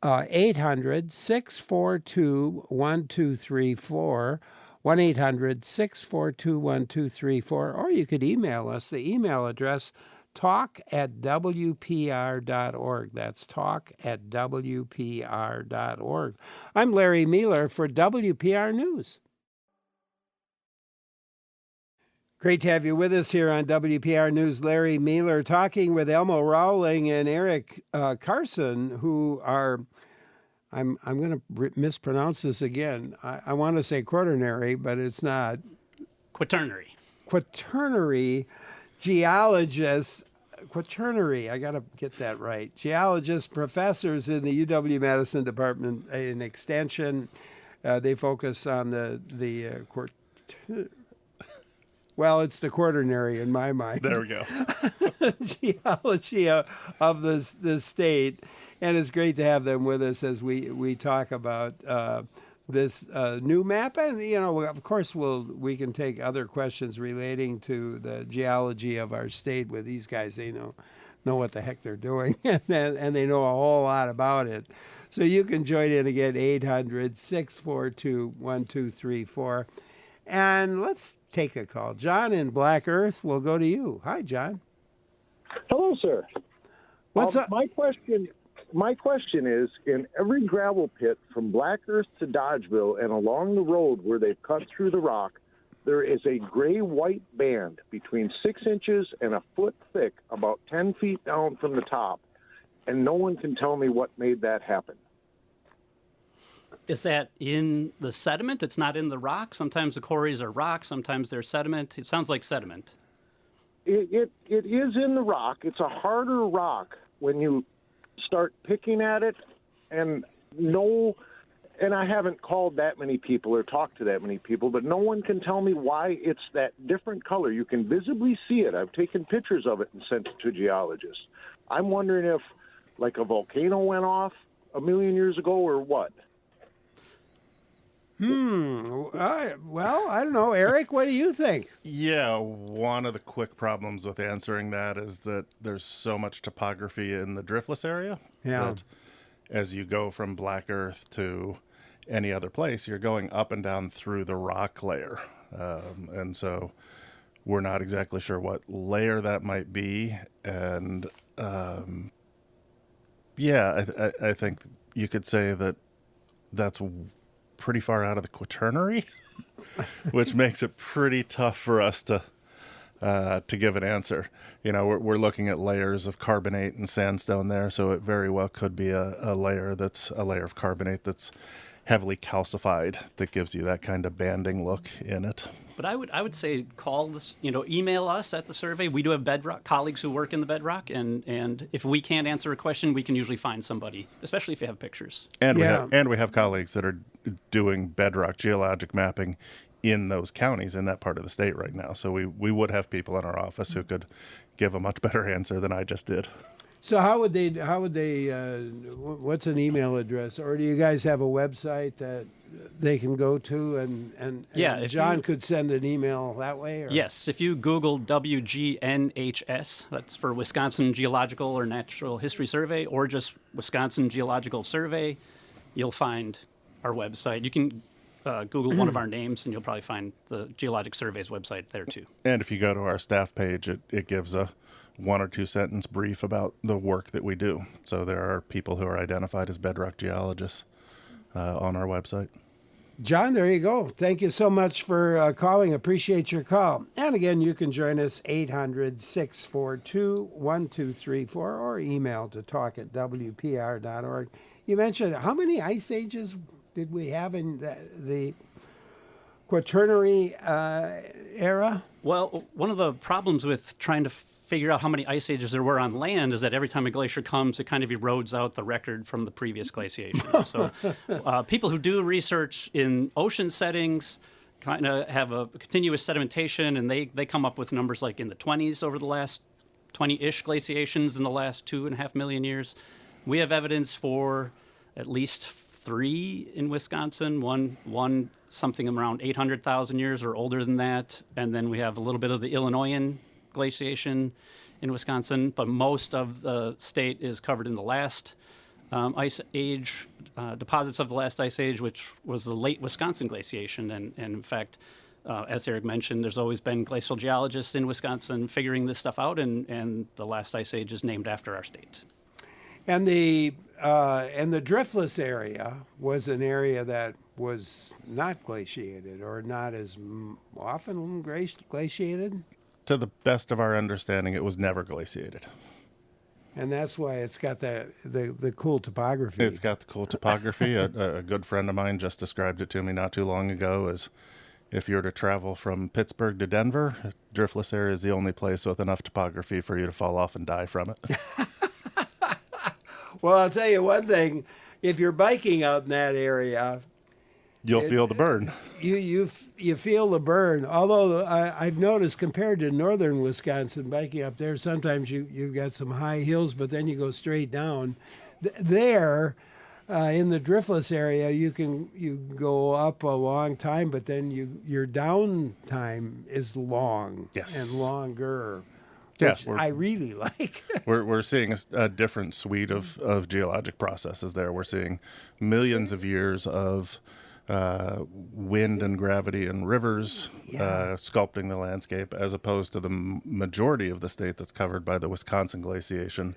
800-642-1234, 1-800-642-1234, or you could email us. The email address, talk@wpr.org. That's talk@wpr.org. I'm Larry Mealer for WPR News. Great to have you with us here on WPR News. Larry Mealer talking with Elmo Rowling and Eric Carson, who are, I'm going to mispronounce this again. I want to say quaternary, but it's not. Quaternary. Quaternary geologists. Quaternary, I got to get that right. Geologists, professors in the UW-Madison Department in Extension. They focus on well, it's the quaternary in my mind. There we go. Geology of the state. And it's great to have them with us as we talk about this new map. And, of course, we can take other questions relating to the geology of our state with these guys. They know what the heck they're doing, and they know a whole lot about it. So you can join in again, 800-642-1234. And let's take a call. John in Black Earth, we'll go to you. Hi, John. Hello, sir. What's up? My question is, in every gravel pit from Black Earth to Dodgeville and along the road where they've cut through the rock, there is a gray-white band between 6 inches and a foot thick, about 10 feet down from the top, and no one can tell me what made that happen. Is that in the sediment? It's not in the rock? Sometimes the quarries are rock, sometimes they're sediment. It sounds like sediment. It is in the rock. It's a harder rock when you start picking at it, and I haven't called that many people or talked to that many people, but no one can tell me why it's that different color. You can visibly see it. I've taken pictures of it and sent it to geologists. I'm wondering if, like, a volcano went off a million years ago or what. Well, I don't know. Eric, what do you think? Yeah, one of the quick problems with answering that is that there's so much topography in the driftless area that as you go from Black Earth to any other place, you're going up and down through the rock layer. And so we're not exactly sure what layer that might be. And I think you could say that that's pretty far out of the quaternary, which makes it pretty tough for us to give an answer. We're looking at layers of carbonate and sandstone there, so it very well could be a layer of carbonate that's heavily calcified that gives you that kind of banding look in it. But I would say call this, email us at the survey. We do have bedrock colleagues who work in the bedrock, and if we can't answer a question, we can usually find somebody, especially if you have pictures. And we have colleagues that are doing bedrock geologic mapping in those counties in that part of the state right now. So we would have people in our office who could give a much better answer than I just did. So how would they what's an email address, or do you guys have a website that they can go to and if John could send an email that way? Or? Yes, if you Google WGNHS, that's for Wisconsin Geological or Natural History Survey, or just Wisconsin Geological Survey, you'll find our website. You can Google one of our names, and you'll probably find the Geologic Survey's website there too. And if you go to our staff page, it gives a 1 or 2 sentence brief about the work that we do. So there are people who are identified as bedrock geologists on our website. John, there you go. Thank you so much for calling. Appreciate your call. And again, you can join us 800-642-1234 or email to talk@wpr.org. You mentioned, how many ice ages did we have in the Quaternary era? Well, one of the problems with trying to figure out how many ice ages there were on land is that every time a glacier comes, it kind of erodes out the record from the previous glaciation. So people who do research in ocean settings kind of have a continuous sedimentation, and they come up with numbers like in the 20s over the last 20-ish glaciations in the last 2.5 million years. We have evidence for at least 3 in Wisconsin, one something around 800,000 years or older than that, and then we have a little bit of the Illinoisan glaciation in Wisconsin, but most of the state is covered in the last ice age, deposits of the last ice age, which was the late Wisconsin glaciation. And in fact, as Eric mentioned, there's always been glacial geologists in Wisconsin figuring this stuff out, and the last ice age is named after our state. And the driftless area was an area that was not glaciated, or not as often glaciated? To the best of our understanding, it was never glaciated. And that's why it's got the cool topography. It's got the cool topography. A good friend of mine just described it to me not too long ago as if you're to travel from Pittsburgh to Denver, driftless area is the only place with enough topography for you to fall off and die from it. Well, I'll tell you one thing. If you're biking out in that area, You'll feel the burn. You feel the burn. Although I've noticed compared to northern Wisconsin, biking up there, sometimes you've got some high hills, but then you go straight down. There, in the driftless area, you go up a long time, but then your down time is long and longer. Which I really like. We're seeing a different suite of geologic processes there. We're seeing millions of years of wind and gravity and rivers sculpting the landscape, as opposed to the majority of the state that's covered by the Wisconsin glaciation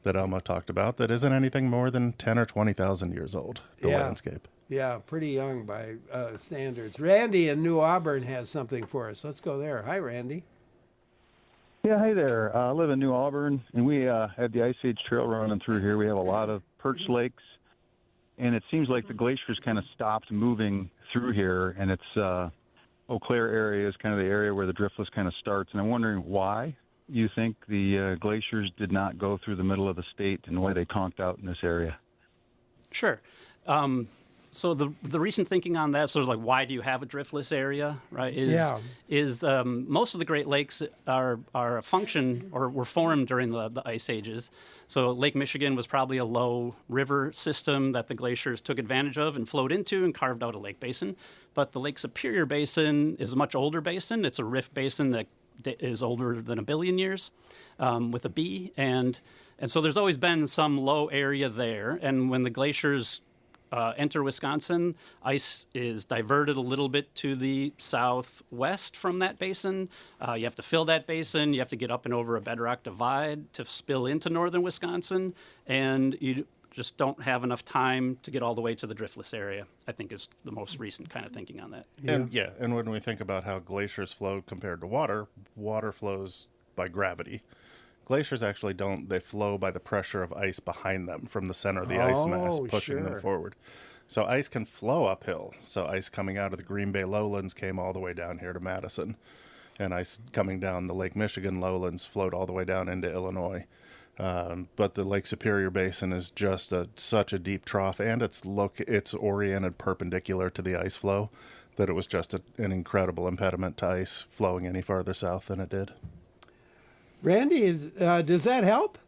that Elma talked about, that isn't anything more than 10 or 20,000 years old, the landscape. Yeah, pretty young by standards. Randy in New Auburn has something for us. Let's go there. Hi, Randy. Yeah, hi there. I live in New Auburn, and we have the Ice Age Trail running through here. We have a lot of perch lakes, and it seems like the glaciers kind of stopped moving through here, and it's Eau Claire area is kind of the area where the driftless kind of starts, and I'm wondering why you think the glaciers did not go through the middle of the state and why they conked out in this area. Sure. So the recent thinking on that, sort of like, why do you have a driftless area, right? Is most of the Great Lakes are a function or were formed during the ice ages. So Lake Michigan was probably a low river system that the glaciers took advantage of and flowed into and carved out a lake basin. But the Lake Superior Basin is a much older basin. It's a rift basin that is older than 1 billion years, with a B, and so there's always been some low area there. And when the glaciers enter Wisconsin, ice is diverted a little bit to the southwest from that basin. You have to fill that basin. You have to get up and over a bedrock divide to spill into northern Wisconsin, and you just don't have enough time to get all the way to the driftless area, I think, is the most recent kind of thinking on that. And when we think about how glaciers flow compared to water, water flows by gravity. Glaciers actually don't. They flow by the pressure of ice behind them from the center of the ice mass, pushing them forward. So ice can flow uphill. So ice coming out of the Green Bay lowlands came all the way down here to Madison. And ice coming down the Lake Michigan lowlands flowed all the way down into Illinois. But the Lake Superior Basin is just such a deep trough, and it's oriented perpendicular to the ice flow, that it was just an incredible impediment to ice flowing any farther south than it did. Randy, does that help?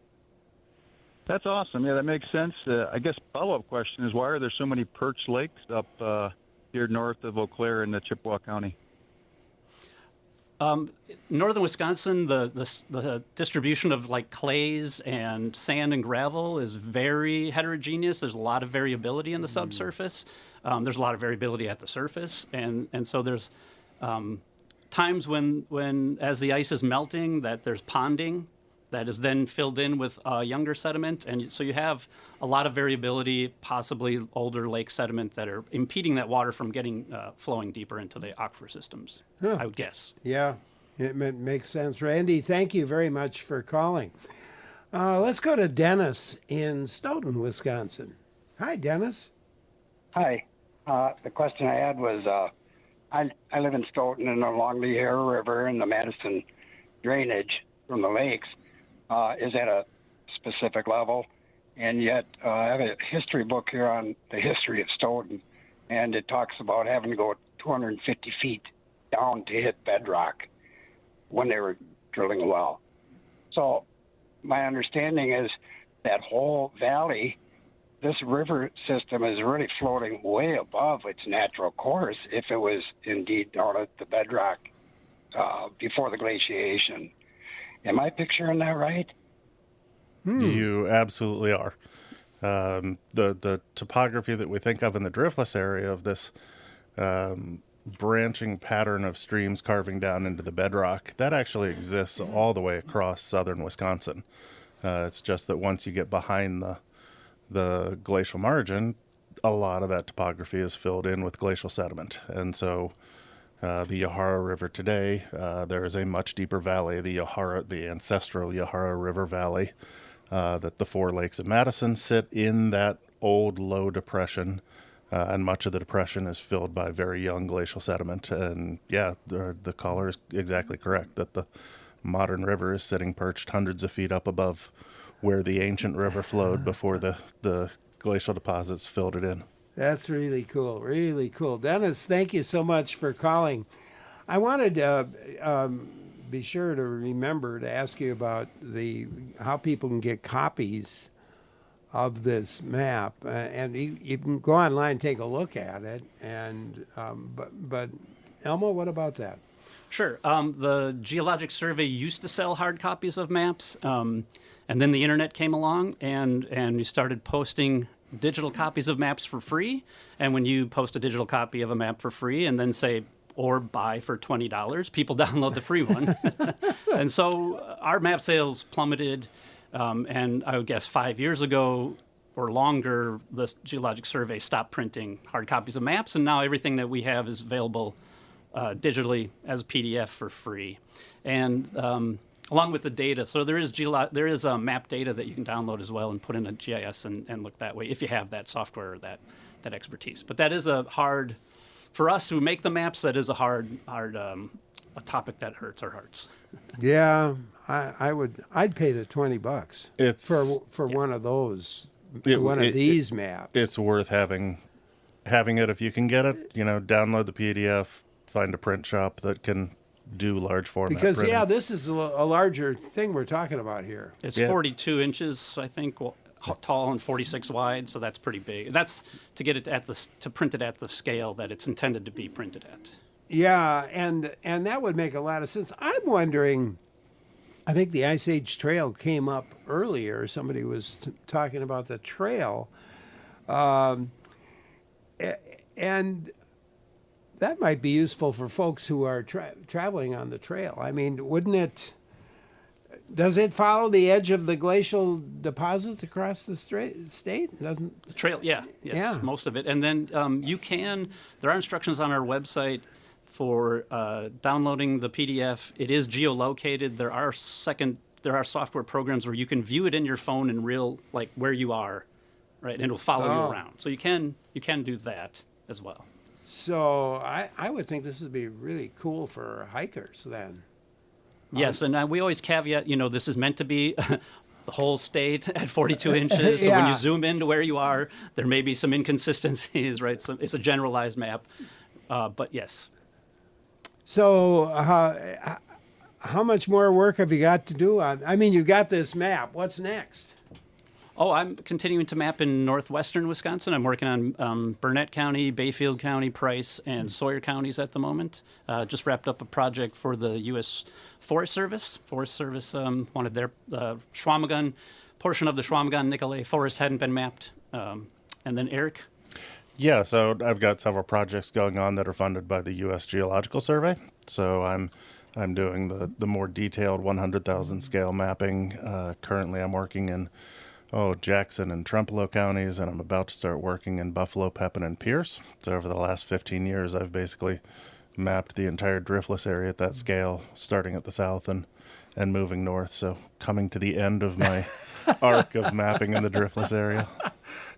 That's awesome. Yeah, that makes sense. I guess follow-up question is, why are there so many perch lakes up here north of Eau Claire in the Chippewa County? Northern Wisconsin, the distribution of like clays and sand and gravel is very heterogeneous. There's a lot of variability in the subsurface. There's a lot of variability at the surface, and so there's times when as the ice is melting, that there's ponding that is then filled in with younger sediment, and so you have a lot of variability, possibly older lake sediment that are impeding that water from getting flowing deeper into the aquifer systems, I would guess. Yeah, it makes sense. Randy, thank you very much for calling. Let's go to Dennis in Stoughton, Wisconsin. Hi, Dennis. Hi. The question I had was, I live in Stoughton, and along the Air River and the Madison drainage from the lakes is at a specific level. And yet I have a history book here on the history of Stoughton, and it talks about having to go 250 feet down to hit bedrock when they were drilling a well. So my understanding is that whole valley, this river system is really floating way above its natural course if it was indeed down at the bedrock before the glaciation. Am I picturing that right? You absolutely are. The topography that we think of in the driftless area of this branching pattern of streams carving down into the bedrock, that actually exists all the way across southern Wisconsin. It's just that once you get behind the glacial margin, a lot of that topography is filled in with glacial sediment. And so the Yahara River today, there is a much deeper valley, the ancestral Yahara River Valley, that the four lakes of Madison sit in that old low depression and much of the depression is filled by very young glacial sediment. And yeah, the caller is exactly correct that the modern river is sitting perched hundreds of feet up above where the ancient river flowed before the glacial deposits filled it in. That's really cool, really cool. Dennis, thank you so much for calling. I wanted to be sure to remember to ask you about how people can get copies of this map, and you can go online and take a look at it. And but Elmo, what about that? Sure. The Geologic Survey used to sell hard copies of maps, and then the internet came along, and we started posting digital copies of maps for free. And when you post a digital copy of a map for free and then say, or buy for $20, people download the free one. And so our map sales plummeted. And I would guess 5 years ago or longer, the Geologic Survey stopped printing hard copies of maps. And now everything that we have is available digitally as a PDF for free. And along with the data, so there is map data that you can download as well and put in a GIS and look that way if you have that software or that expertise. But that is a hard, for us who make the maps, that is a hard a topic that hurts our hearts. Yeah, I'd pay the $20 for one of those, of these maps. It's worth having it if you can get it. Download the PDF, find a print shop that can do large format because printing. This is a larger thing we're talking about here. It's 42 inches, I think, tall and 46 wide, so that's pretty big. That's to get it to print it at the scale that it's intended to be printed at. Yeah, and that would make a lot of sense. I'm wondering, I think the Ice Age Trail came up earlier. Somebody was talking about the trail, and that might be useful for folks who are traveling on the trail. I mean, does it follow the edge of the glacial deposits across the state? Doesn't the trail? Yes, most of it. And then there are instructions on our website for downloading the PDF. It is geolocated. There are software programs where you can view it in your phone in real, like where you are, right? And it'll follow you around. So you can do that as well. So I would think this would be really cool for hikers then. Yes, and we always caveat, this is meant to be the whole state at 42 inches. So when you zoom into where you are, there may be some inconsistencies, right? So it's a generalized map, but yes. So how much more work have you got to do on? I mean, you got this map. What's next? Oh, I'm continuing to map in northwestern Wisconsin. I'm working on Burnett County, Bayfield County, Price, and Sawyer counties at the moment. Just wrapped up a project for the U.S. Forest Service. Forest Service wanted their Schwamagon, portion of the Schwamagon-Nicolet Forest hadn't been mapped. And then Eric? Yeah, so I've got several projects going on that are funded by the U.S. Geological Survey. So I'm doing the more detailed 100,000 scale mapping. Currently, I'm working in Jackson and Trempealeau counties, and I'm about to start working in Buffalo, Pepin, and Pierce. So over the last 15 years, I've basically mapped the entire driftless area at that scale, starting at the south and moving north. So coming to the end of my arc of mapping in the driftless area.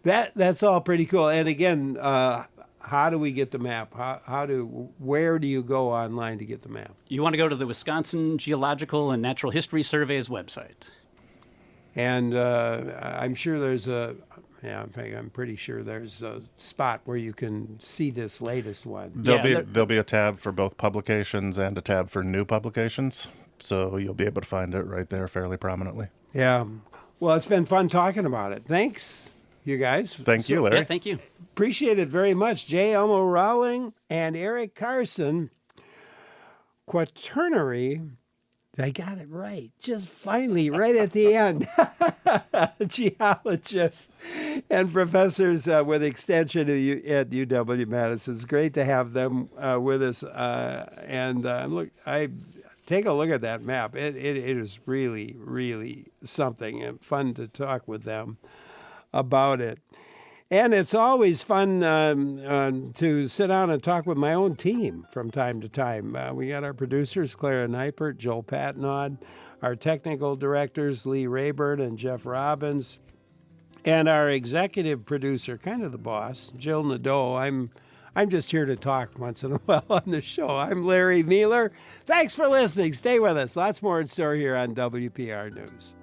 That's all pretty cool. And again, how do we get the map? Where do you go online to get the map? You want to go to the Wisconsin Geological and Natural History Survey's website. And I'm sure I'm pretty sure there's a spot where you can see this latest one. There'll be a tab for both publications and a tab for new publications. So you'll be able to find it right there fairly prominently. Yeah. Well, it's been fun talking about it. Thanks, you guys. Thank you, Larry. Yeah, thank you. Appreciate it very much. J. Elmo Rowling and Eric Carson, quaternary. I got it right, just finally, right at the end. Geologists and professors with Extension at UW-Madison. It's great to have them with us. I take a look at that map. It is really, really something, and fun to talk with them about it. And it's always fun to sit down and talk with my own team from time to time. We got our producers, Clara Neipert, Joel Patnod, our technical directors, Lee Rayburn and Jeff Robbins, And our executive producer, kind of the boss, Jill Nadeau. I'm just here to talk once in a while on the show. I'm Larry Mueller. Thanks for listening. Stay with us. Lots more in store here on WPR News.